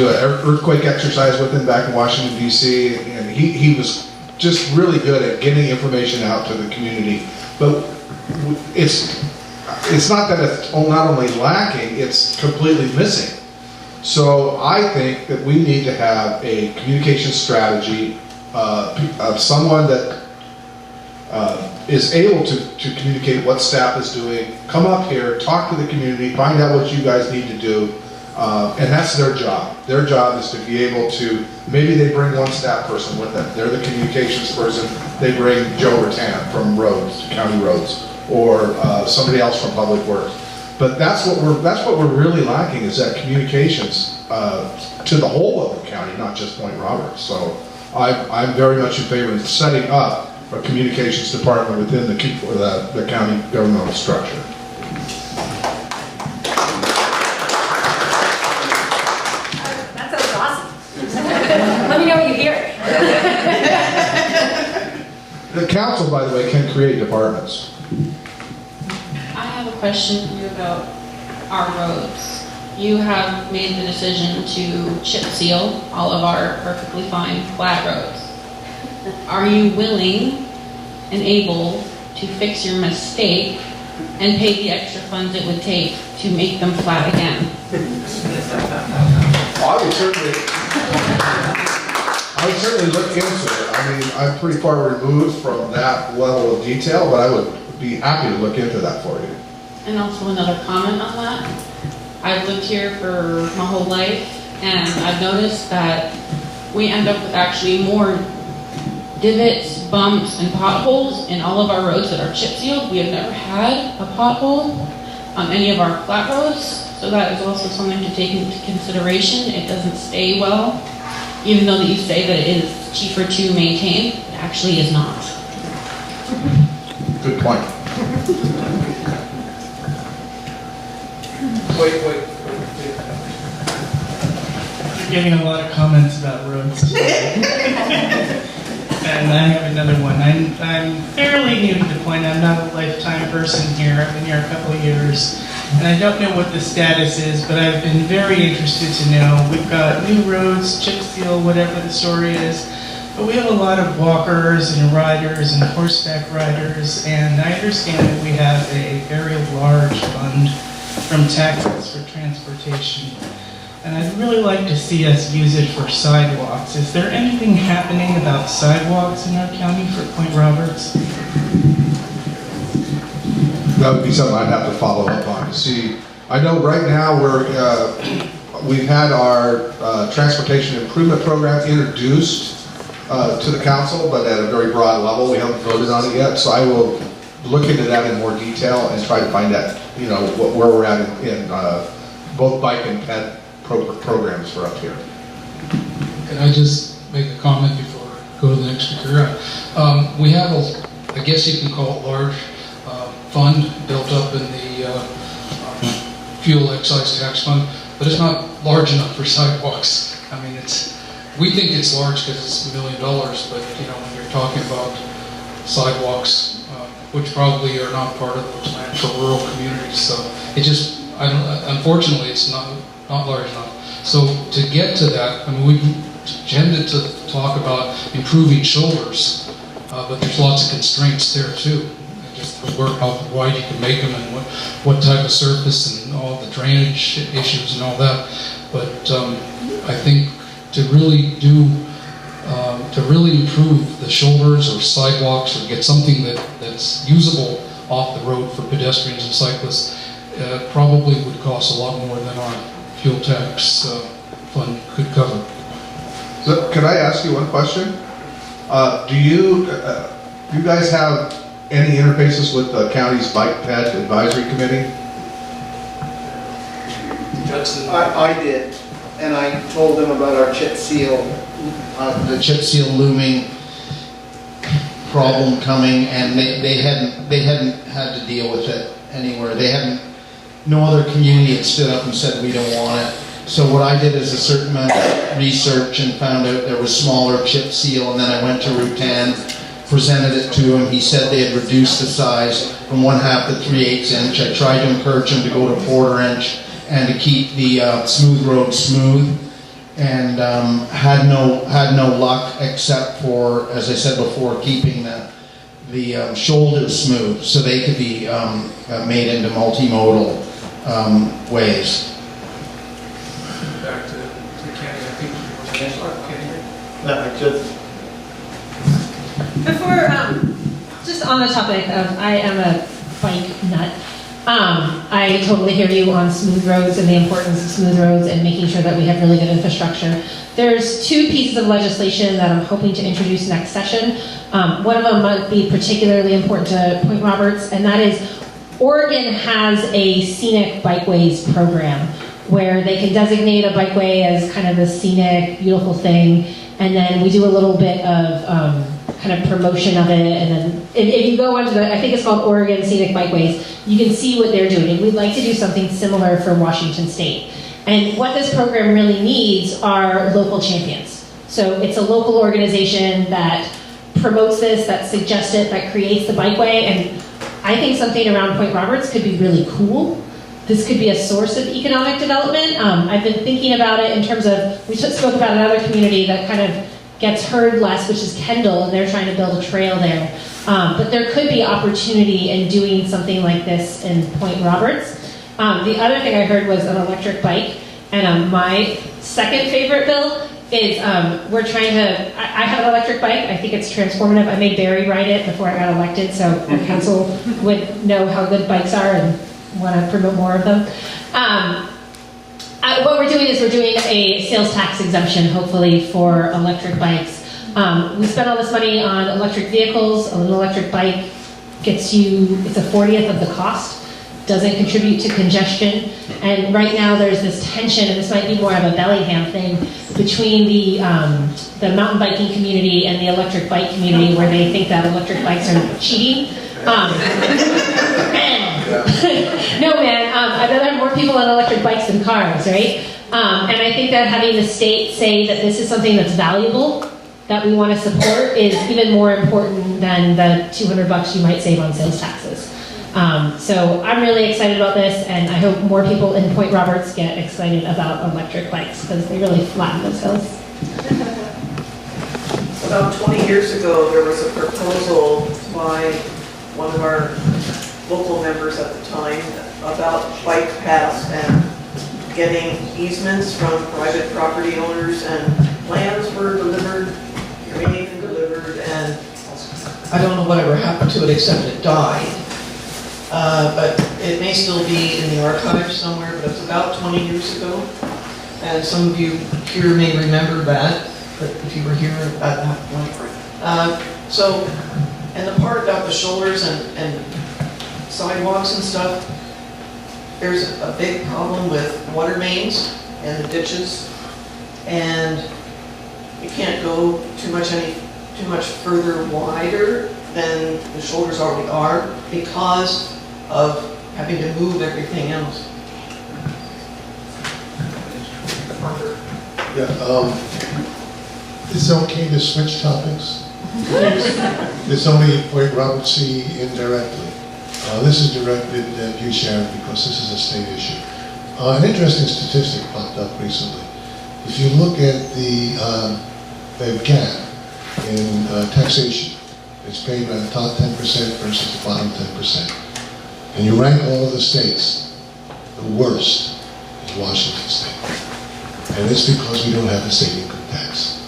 an earthquake exercise with him back in Washington, D.C., and he was just really good at getting information out to the community. But it's not that it's not only lacking, it's completely missing. So I think that we need to have a communication strategy of someone that is able to communicate what staff is doing, come up here, talk to the community, find out what you guys need to do, and that's their job. Their job is to be able to, maybe they bring one staff person with them. They're the communications person. They bring Joe Rattan from roads, county roads, or somebody else from public works. But that's what we're really lacking, is that communications to the whole of the county, not just Point Roberts. So I'm very much in favor of setting up a communications department within the county governmental structure. That sounds awesome. Let me know when you hear it. The council, by the way, can create departments. I have a question for you about our roads. You have made the decision to chip seal all of our perfectly fine flat roads. Are you willing and able to fix your mistake and pay the extra funds it would take to make them flat again? I would certainly look into it. I mean, I'm pretty far removed from that level of detail, but I would be happy to look into that for you. And also another comment on that. I've lived here for my whole life, and I've noticed that we end up with actually more divots, bumps, and potholes in all of our roads that are chip sealed. We have never had a pothole on any of our flat roads, so that is also something to take into consideration. It doesn't stay well, even though that you say that it is cheaper to maintain. It actually is not. Good point. Wait. You're getting a lot of comments about roads today. And I have another one. I'm fairly new to the point. I'm not a lifetime person here. I've been here a couple of years. And I don't know what the status is, but I've been very interested to know. We've got new roads, chip seal, whatever the story is. But we have a lot of walkers and riders and horseback riders. And I understand that we have a very large fund from taxes for transportation. And I'd really like to see us use it for sidewalks. Is there anything happening about sidewalks in our county for Point Roberts? That would be something I'd have to follow up on to see. I know right now we've had our transportation improvement program introduced to the council, but at a very broad level. We haven't voted on it yet, so I will look into that in more detail and try to find out, where we're at in both bike and ped programs for up here. Can I just make a comment before I go to the next speaker? We have I guess you can call it large fund built up in the fuel excise tax fund, but it's not large enough for sidewalks. I mean, we think it's large because it's $1 million, but when you're talking about sidewalks, which probably are not part of the plan for rural communities, so unfortunately, it's not large enough. So to get to that, I mean, we've tended to talk about improving shoulders, but there's lots of constraints there too. Just the work, how wide you can make them, and what type of surface, and all the drainage issues and all that. But I think to really improve the shoulders or sidewalks, or get something that's usable off the road for pedestrians and cyclists, probably would cost a lot more than our fuel tax fund could cover. So, can I ask you one question? Do you guys have any interfaces with the county's bike ped advisory committee? I did, and I told them about our chip seal, the chip seal looming problem coming, and they hadn't had to deal with it anywhere. No other community had stood up and said we don't want it. So what I did is a certain amount of research and found out there was smaller chip seal, and then I went to Rutan, presented it to him. He said they had reduced the size from 1/2 to 3/8 inch. I tried to encourage him to go to 1/4 inch and to keep the smooth road smooth, and had no luck except for, as I said before, keeping the shoulders smooth so they could be made into multimodal ways. Back to Kenny, I think you were No, I just Before, just just on the topic of, I am a bike nut. I totally hear you on smooth roads and the importance of smooth roads and making sure that we have really good infrastructure. There's two pieces of legislation that I'm hoping to introduce next session. One of them might be particularly important to Point Roberts, and that is Oregon has a scenic bikeways program where they can designate a bikeway as kind of a scenic, beautiful thing, and then we do a little bit of kind of promotion of it, and then if you go onto the, I think it's called Oregon Scenic Bikeways, you can see what they're doing, and we'd like to do something similar for Washington State. And what this program really needs are local champions. So it's a local organization that promotes this, that suggests it, that creates the bikeway, and I think something around Point Roberts could be really cool. This could be a source of economic development. I've been thinking about it in terms of, we spoke about another community that kind of gets heard less, which is Kendall, and they're trying to build a trail there. But there could be opportunity in doing something like this in Point Roberts. The other thing I heard was an electric bike, and my second favorite bill is we're trying to, I have an electric bike, I think it's transformative. I made Barry ride it before I got elected, so the council would know how good bikes are and want to promote more of them. What we're doing is we're doing a sales tax exemption, hopefully, for electric bikes. We spend all this money on electric vehicles. An electric bike gets you, it's a 40th of the cost, doesn't contribute to congestion. And right now there's this tension, and this might be more of a Bellingham thing, between the mountain biking community and the electric bike community, where they think that electric bikes are cheating. No, man, I'd rather have more people on electric bikes than cars, right? And I think that having the state say that this is something that's valuable, that we want to support, is even more important than the $200 you might save on sales taxes. So I'm really excited about this, and I hope more people in Point Roberts get excited about electric bikes, because they really flatten those hills. About 20 years ago, there was a proposal by one of our local members at the time about bike paths and getting easements from private property owners, and plans were delivered, everything delivered, and I don't know whatever happened to it except it died. But it may still be in the archives somewhere, but it's about 20 years ago. And some of you here may remember that, but if you were here at that point. So, and the part about the shoulders and sidewalks and stuff, there's a big problem with water mains and the ditches, and you can't go too much further wider than the shoulders already are because of having to move everything else. Yeah, it's okay to switch topics. It's only Point Roberts indirectly. This is directed at you, Sharon, because this is a state issue. An interesting statistic popped up recently. If you look at the gap in taxation, it's paid by the top 10% versus the bottom 10%. And you rank all of the states, the worst is Washington State. And it's because we don't have a state income tax.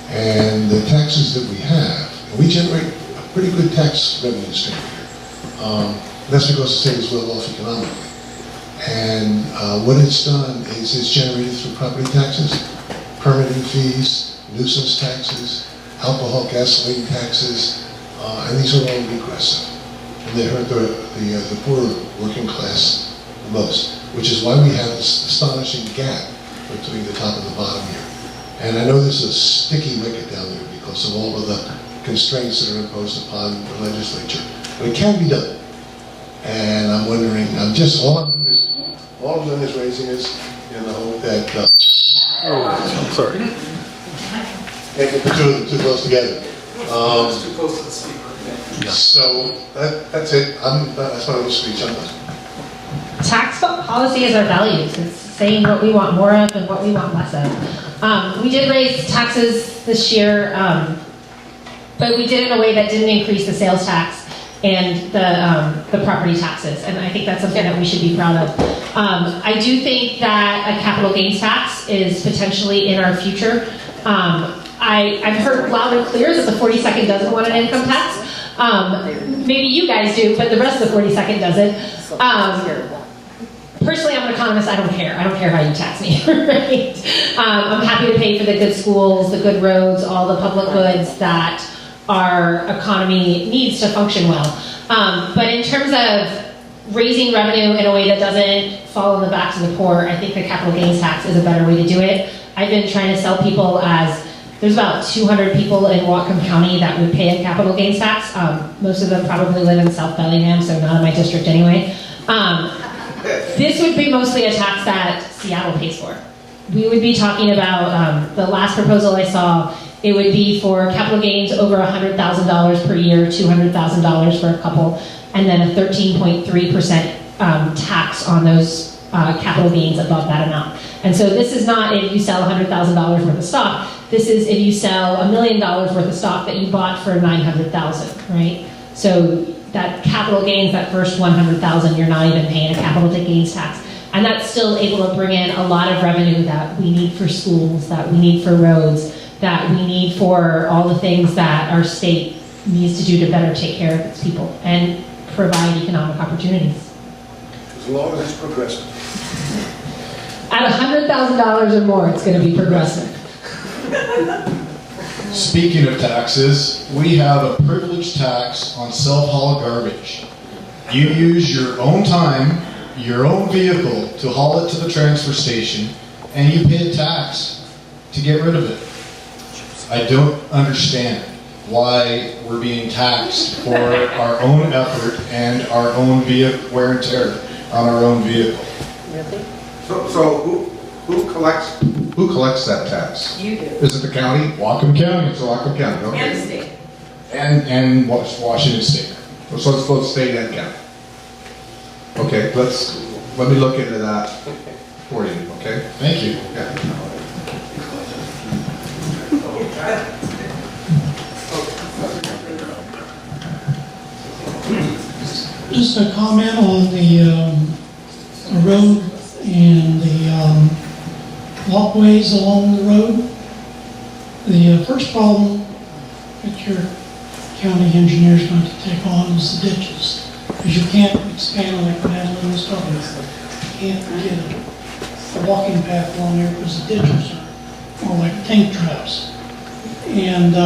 And the taxes that we have, and we generate a pretty good tax revenue stream here. That's because the state is well off economically. And what it's done is it's generated through property taxes, permitting fees, nuisance taxes, alcohol, gasoline taxes, and these are all regressive. And they hurt the poor working class the most, which is why we have this astonishing gap between the top and the bottom here. And I know there's a sticky wicket down there because of all of the constraints that are imposed upon the legislature. But it can be done. And I'm wondering, all I'm doing is raising this in the hope that, I'm sorry. Can't get the two of them too close together. It's too close to the speaker. So that's it. That's my little speech. I'm done. Tax policy is our values. It's saying what we want more of and what we want less of. We did raise taxes this year, but we did it in a way that didn't increase the sales tax and the property taxes, and I think that's something that we should be proud of. I do think that a capital gains tax is potentially in our future. I've heard loud and clear that the 42nd doesn't want an income tax. maybe you guys do, but the rest of the 42nd doesn't. Personally, I'm an economist, I don't care. I don't care how you tax me, right? I'm happy to pay for the good schools, the good roads, all the public goods that our economy needs to function well. But in terms of raising revenue in a way that doesn't fall on the backs of the poor, I think the capital gains tax is a better way to do it. I've been trying to sell people as there's about 200 people in Whatcom County that would pay a capital gains tax. Most of them probably live in South Bellingham, so not in my district anyway. This would be mostly a tax that Seattle pays for. We would be talking about, the last proposal I saw, it would be for capital gains over $100,000 per year, $200,000 for a couple, and then a 13.3% tax on those capital gains above that amount. And so this is not if you sell $100,000 worth of stock, this is if you sell $1 million worth of stock that you bought for $900,000, right? So that capital gains, that first $100,000, you're not even paying a capital gains tax. And that's still able to bring in a lot of revenue that we need for schools, that we need for roads, that we need for all the things that our state needs to do to better take care of its people and provide economic opportunities. As long as it's progressive. At $100,000 or more, it's going to be progressive. Speaking of taxes, we have a privilege tax on self-haul garbage. You use your own time, your own vehicle to haul it to the transfer station, and you pay a tax to get rid of it. I don't understand why we're being taxed for our own effort and our own vehicle wear and tear on our own vehicle. So who collects that tax? You do. Is it the county? Whatcom County. It's Whatcom County, okay. And the state. And Washington State. So it's both state and county. Okay, let me look into that for you, okay? Thank you. Just a comment on the road and the walkways along the road. The first problem that your county engineer is going to take on is the ditches. Because you can't expand like Madeline was talking about. You can't get a walking path along there because the ditches are more like tank traps. And I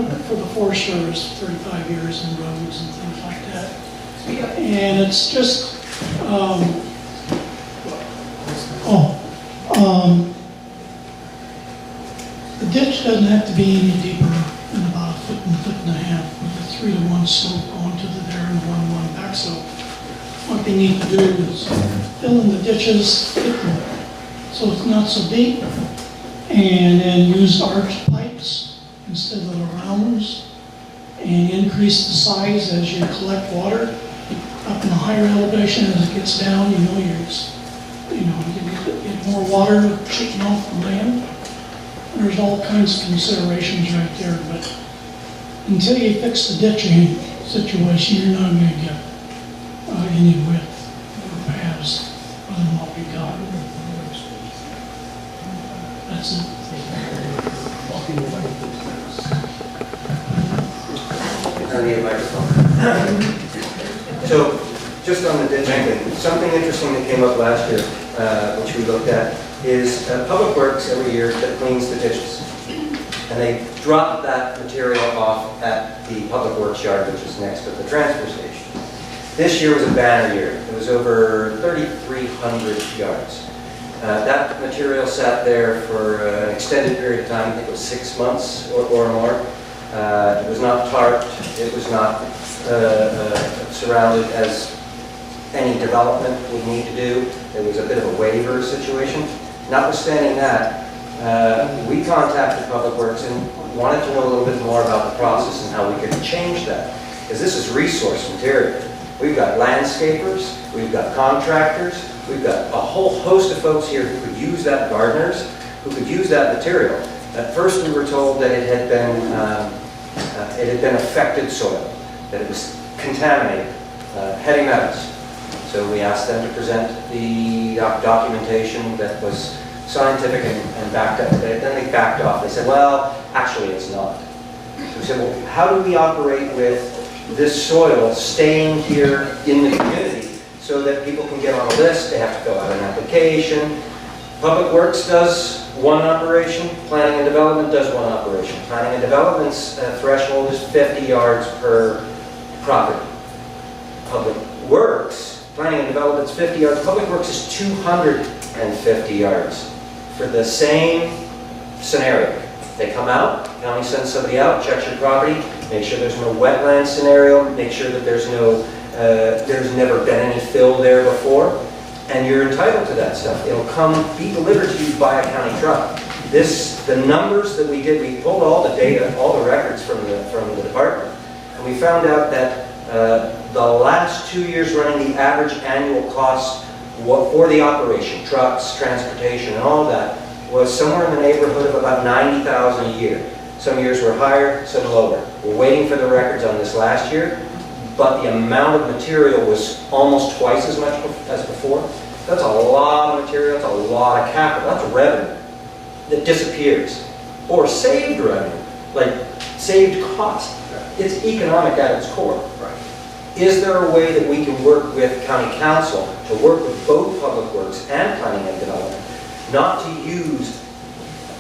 worked for the Forest Service 35 years in roads and things like that. And it's just, the ditch doesn't have to be any deeper than about a foot and a half with a 3-to-1 slope going to there and 1-to-1 back slope. What they need to do is fill in the ditches, so it's not so deep, and then use arched pipes instead of the rounds, and increase the size as you collect water. Up in a higher elevation, as it gets down, you get more water shooting off the land. There's all kinds of considerations right there, but until you fix the ditching situation, you're not going to get any width or paths other than what we got. That's it. I need a microphone. So, just on the ditching thing, something interesting that came up last year, which we looked at, is Public Works every year that cleans the ditches. And they drop that material off at the Public Works yard, which is next to the transfer station. This year was a banner year. It was over 3,300 yards. That material sat there for an extended period of time. I think it was 6 months or more. It was not tarped. It was not surrounded as any development would need to do. It was a bit of a waiver situation. Notwithstanding that, we contacted Public Works and wanted to know a little bit more about the process and how we could change that. Because this is resource material. We've got landscapers, we've got contractors, we've got a whole host of folks here who could use that, gardeners, who could use that material. At first we were told that it had been affected soil, that it was contaminated, heavy metals. So we asked them to present the documentation that was scientific and backed up. Then they backed off. They said, well, actually it's not. So we said, well, how do we operate with this soil staying here in the community so that people can get on a list, they have to fill out an application. Public Works does one operation, Planning and Development does one operation. Planning and Development's threshold is 50 yards per property. Public Works, Planning and Development's 50 yards, Public Works is 250 yards for the same scenario. They come out, county sends somebody out, checks your property, make sure there's no wetland scenario, make sure that there's never been any fill there before, and you're entitled to that stuff. It'll be delivered to you by a county truck. The numbers that we did, we pulled all the data, all the records from the department, and we found out that the last 2 years running, the average annual cost for the operation, trucks, transportation, and all that, was somewhere in the neighborhood of about $90,000 a year. Some years were higher, some lower. We're waiting for the records on this last year, but the amount of material was almost twice as much as before. That's a lot of material, that's a lot of capital, that's revenue that disappears. Or saved revenue, like saved cost. It's economic at its core. Is there a way that we can work with county council to work with both Public Works and Planning and Development, not to use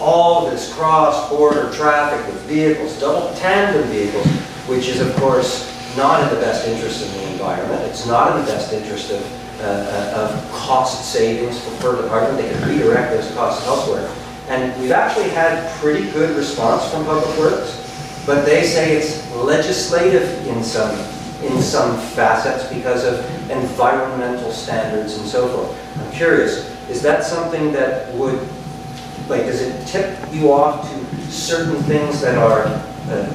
all of this cross-border traffic with vehicles, double tandem vehicles, which is of course not in the best interest of the environment. It's not in the best interest of cost savings for the department. They can redirect those costs elsewhere. And we've actually had pretty good response from Public Works, but they say it's legislative in some facets because of environmental standards and so forth. I'm curious, is that something that would, does it tip you off to certain things that are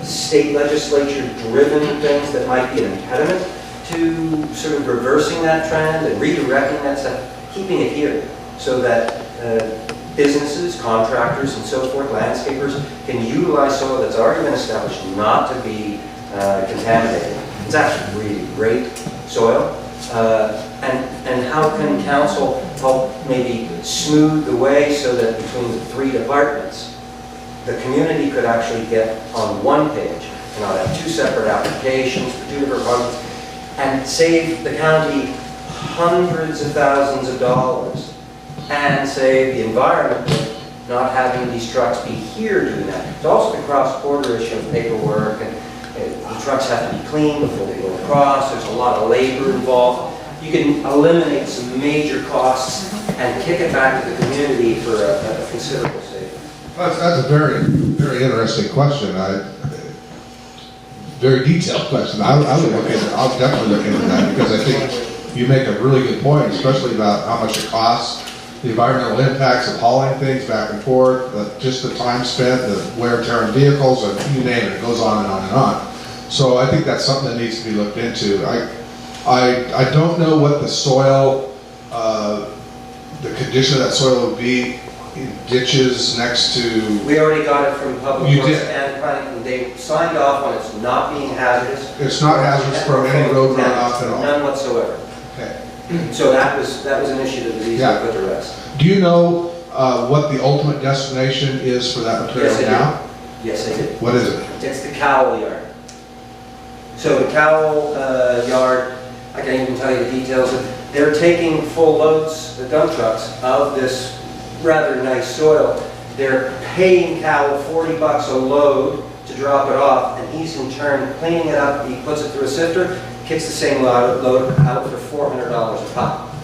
state legislature driven things that might be an impediment to sort of reversing that trend and redirecting that stuff, keeping it here so that businesses, contractors and so forth, landscapers can utilize soil that's already been established not to be contaminated? It's actually really great soil. And how can council help maybe smooth the way so that between the three departments, the community could actually get on one page and not have two separate applications for two different projects and save the county hundreds of thousands of dollars and save the environment with not having these trucks be here doing that. It's also the cross-border issue of paperwork, and the trucks have to be cleaned before they go across. There's a lot of labor involved. You can eliminate some major costs and kick it back to the community for a considerable saving. That's a very, very interesting question. Very detailed question. I'll definitely look into that because I think you make a really good point, especially about how much it costs, the environmental impacts of hauling things back and forth, just the time spent, the wear and tear on vehicles, and you name it, it goes on and on and on. So I think that's something that needs to be looked into. I don't know what the soil, the condition of that soil would be in ditches next to... We already got it from Public You Works did. and Planning. They signed off on it's not being hazardous. It's not hazardous from any road runoff at all. None whatsoever. Okay. So that was an issue that was easy to put to rest. Do you know what the ultimate destination is for that material now? Yes, I did. What is it? It's the Cowell yard. So the Cowell yard, I can't even tell you the details. They're taking full loads, the dump trucks, of this rather nice soil. They're paying Cowell $40 a load to drop it off, and he's in turn cleaning it up. He puts it through a sifter, kicks the same load out for $400 a pop.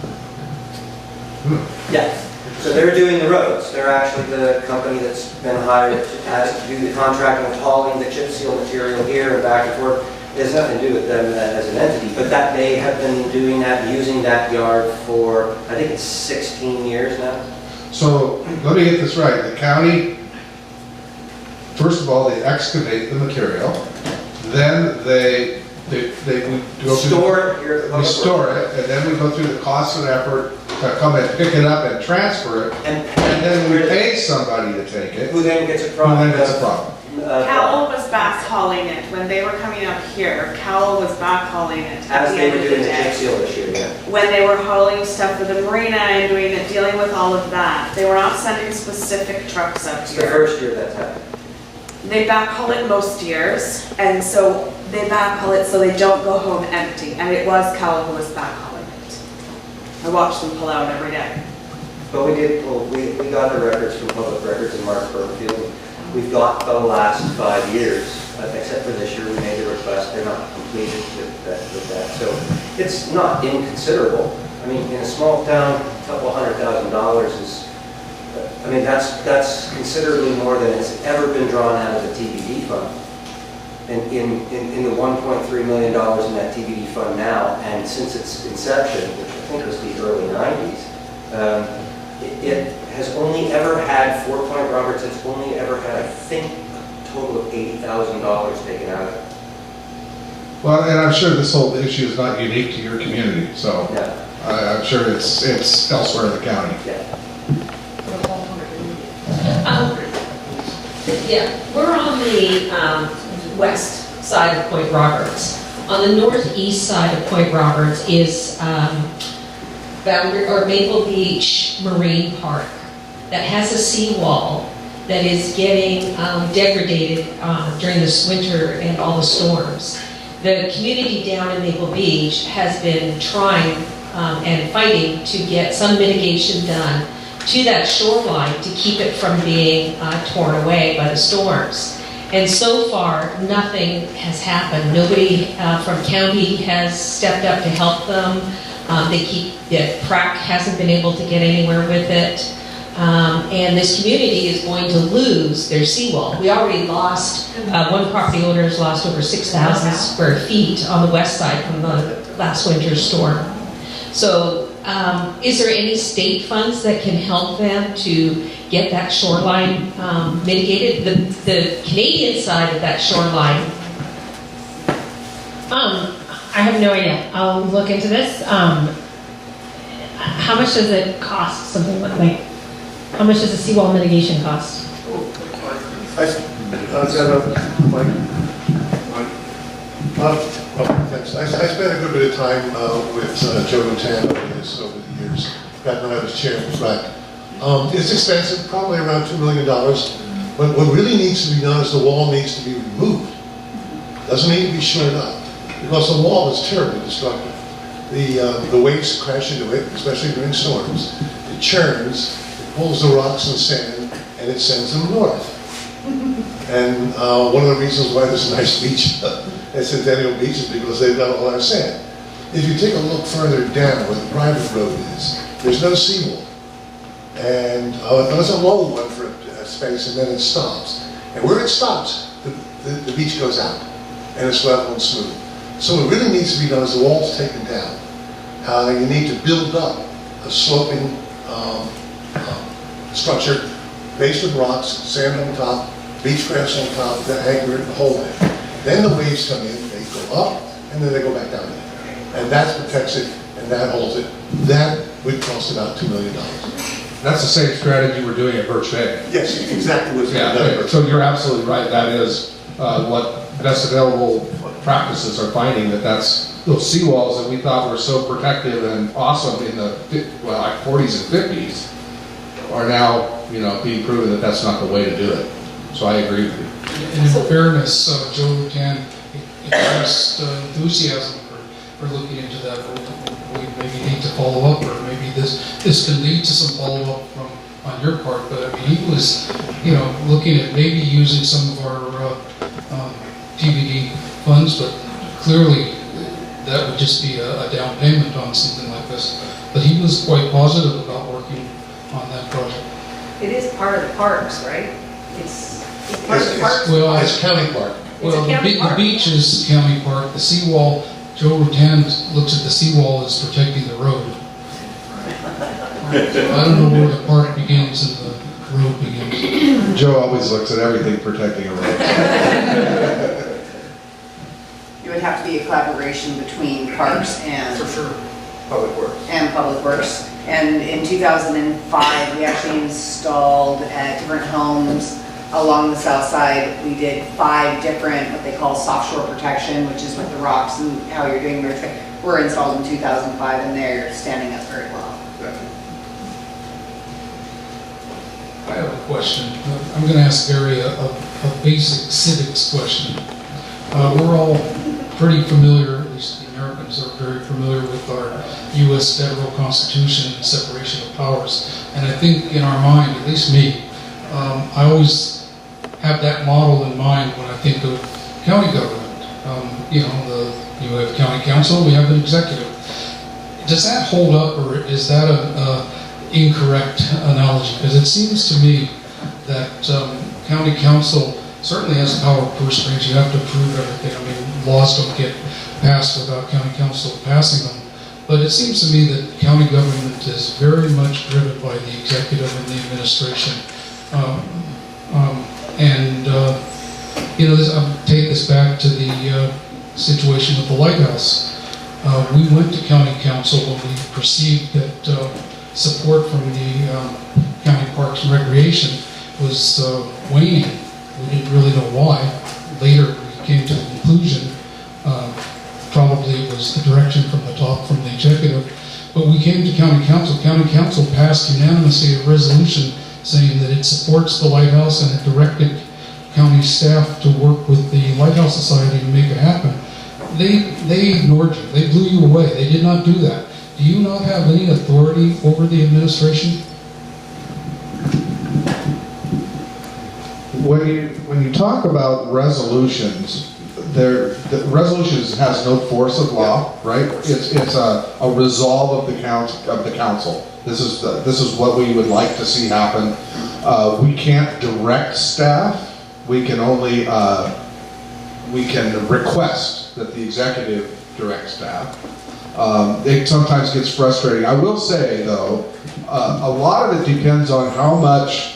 Yeah. So they're doing the roads. They're actually the company that's been hired to do the contracting of hauling the chip seal material here and back and forth. It has nothing to do with them as an entity, but that they have been doing that, using that yard for, I think it's 16 years now. So let me get this right. The county, first of all, they excavate the material, then we go store it here at the Public we store Works. it, and then we go through the cost and effort to come and pick it up and transfer it, and then we pay somebody to take it. Who then gets a problem? Cowell was backhauling it when they were coming up here. Cowell was backhauling it at As the they end were of the doing the day. chip seal this year, yeah. When they were hauling stuff for the marina and doing it, dealing with all of that, they were not sending specific trucks up It's the here. first year that's happened. They backhaul it most years, and so they backhaul it so they don't go home empty. And it was Cal who was backhauling it. I watched them pull out every day. But we got the records from Public Records in Mark Burfield. We've got the last 5 years, except for this year we made the request. They're not completed with that. So it's not inconsiderable. I mean, in a small town, a couple $100,000 is, I mean, that's considerably more than has ever been drawn out of the TBD fund. And in the $1.3 million in that TBD fund now, and since its inception, which I think was the early 90s, it has only ever had, for Point Roberts, it's only ever had, I think, a total of $80,000 taken out of it. Well, and I'm sure this whole issue is not unique to your community, so Yeah. I'm sure it's elsewhere in the county. Yeah, we're on the west side of Point Roberts. On the northeast side of Point Roberts is Maple Beach Marine Park that has a seawall that is getting degraded during this winter and all the storms. The community down in Maple Beach has been trying and fighting to get some mitigation done to that shoreline to keep it from being torn away by the storms. And so far, nothing has happened. Nobody from county has stepped up to help them. The PRAC hasn't been able to get anywhere with it. And this community is going to lose their seawall. We already lost, one property owner has lost over 6,000 square feet on the west side from the last winter's storm. So is there any state funds that can help them to get that shoreline mitigated? The Canadian side of that shoreline. I have no idea. I'll look into this. How much does it cost? Something like, how much does the seawall mitigation cost? Thanks. I spent a good bit of time with Joe Buchanan over the years, back when I was chair of PRAC. It's expensive, probably around $2 million, but what really needs to be done is the wall needs to be removed. Doesn't need to be shored up, because the wall is terribly destructive. The waves crash into it, especially during storms. It churns, it pulls the rocks and sand, and it sends them north. And one of the reasons why there's a nice beach at Centennial Beach is because they've got all our sand. If you take a look further down where the private road is, there's no seawall. And there's a low one for a space, and then it stops. And where it stops, the beach goes out, and it's level and smooth. So what really needs to be done is the wall's taken down. You need to build up a sloping structure based with rocks, sand on top, beach grass on top, to anchor it and hold it. Then the waves come in, they go up, and then they go back down again. And that protects it, and that holds it. That would cost about $2 million. That's the same strategy we're doing at Birch Bay. Yes, exactly what's Yeah, done. so you're absolutely right. That is what best available practices are finding, that's those seawalls that we thought were so protective and awesome in the 40s and 50s are now, being proven that that's not the way to do it. So I agree with you. And in fairness, Joe can express enthusiasm for looking into that. We maybe need to follow up, or maybe this can lead to some follow-up on your part. But I mean, he was, looking at maybe using some of our TBD funds, but clearly that would just be a down payment on something like this. But he was quite positive about working on that project. It is part of the parks, right? It's part of the parks. Well, It's county park. Well, county park. the beach is county park. The seawall, Joe Rutan looks at the seawall as protecting the road. I don't know where the park begins and the road begins. Joe always looks at everything protecting a road. It would have to be a collaboration between parks and For sure. Public Works. and Public Works. And in 2005, we actually installed at different homes along the south side. We did 5 different, what they call soft shore protection, which is with the rocks and how you're doing your, were installed in 2005, and they're standing up very well. I have a question. I'm going to ask Barry a a basic civics question. We're all pretty familiar, at least the Americans are very familiar with our U.S. federal constitution and separation of powers. And I think in our mind, at least me, I always have that model in mind when I think of county government. You have county council, we have an executive. Does that hold up, or is that an incorrect analogy? Because it seems to me that county council certainly has power of purse strings. You have to approve everything. I mean, laws don't get passed without county council passing them. But it seems to me that county government is very much driven by the executive and the administration. I'll take this back to the situation with the lighthouse. We went to county council when we perceived that support from the county parks and recreation was waning. We didn't really know why. Later we came to the conclusion, probably it was the direction from the top, from the executive. But we came to county council. County council passed unanimously a resolution saying that it supports the lighthouse, and it directed county staff to work with the Lighthouse Society to make it happen. They ignored you. They blew you away. They did not do that. Do you not have any authority over the administration? When you talk about resolutions, the resolutions has no force of law, right? It's a resolve of the council. This is what we would like to see happen. We can't direct staff. We can only request that the executive direct staff. It sometimes gets frustrating. I will say though, a lot of it depends on how much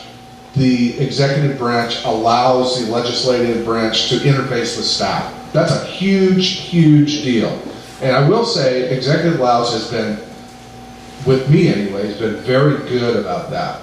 the executive branch allows the legislative branch to interface with staff. That's a huge, huge deal. And I will say, Executive Laos has been, with me anyway, has been very good about that.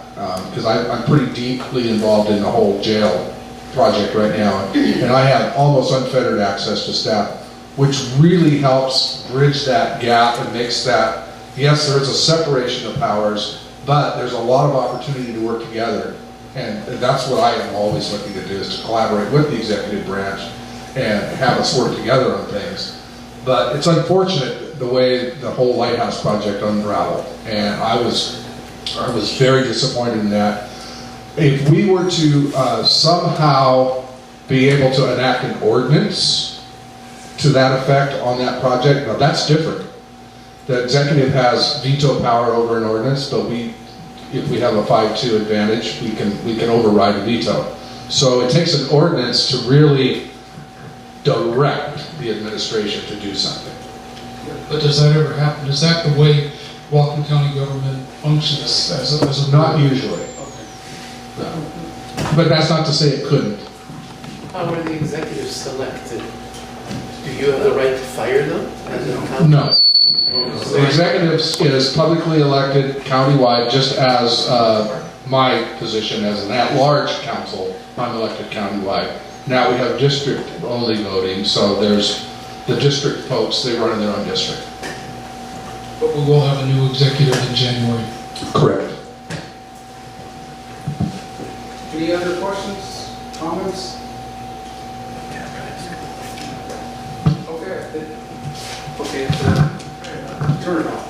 Because I'm pretty deeply involved in the whole jail project right now. And I have almost unfettered access to staff, which really helps bridge that gap and makes that, yes, there is a separation of powers, but there's a lot of opportunity to work together. And that's what I am always looking to do, is to collaborate with the executive branch and have us work together on things. But it's unfortunate the way the whole Lighthouse project unraveled. And I was very disappointed in that. If we were to somehow be able to enact an ordinance to that effect on that project, now that's different. The executive has veto power over an ordinance, but if we have a 5-2 advantage, we can override a veto. So it takes an ordinance to really direct the administration to do something. But does that ever happen? Is that the way Whatcom County government functions as a Not usually. Okay. No. But that's not to say it couldn't. How are the executives selected? Do you have the right to fire them as a council? No. The executive is publicly elected countywide, just as my position as an at-large council, I'm elected countywide. Now we have district-only voting, so there's the district folks, they run in their own district. But we will have a new executive in January. Correct. Any other questions, comments? Okay, turn it off.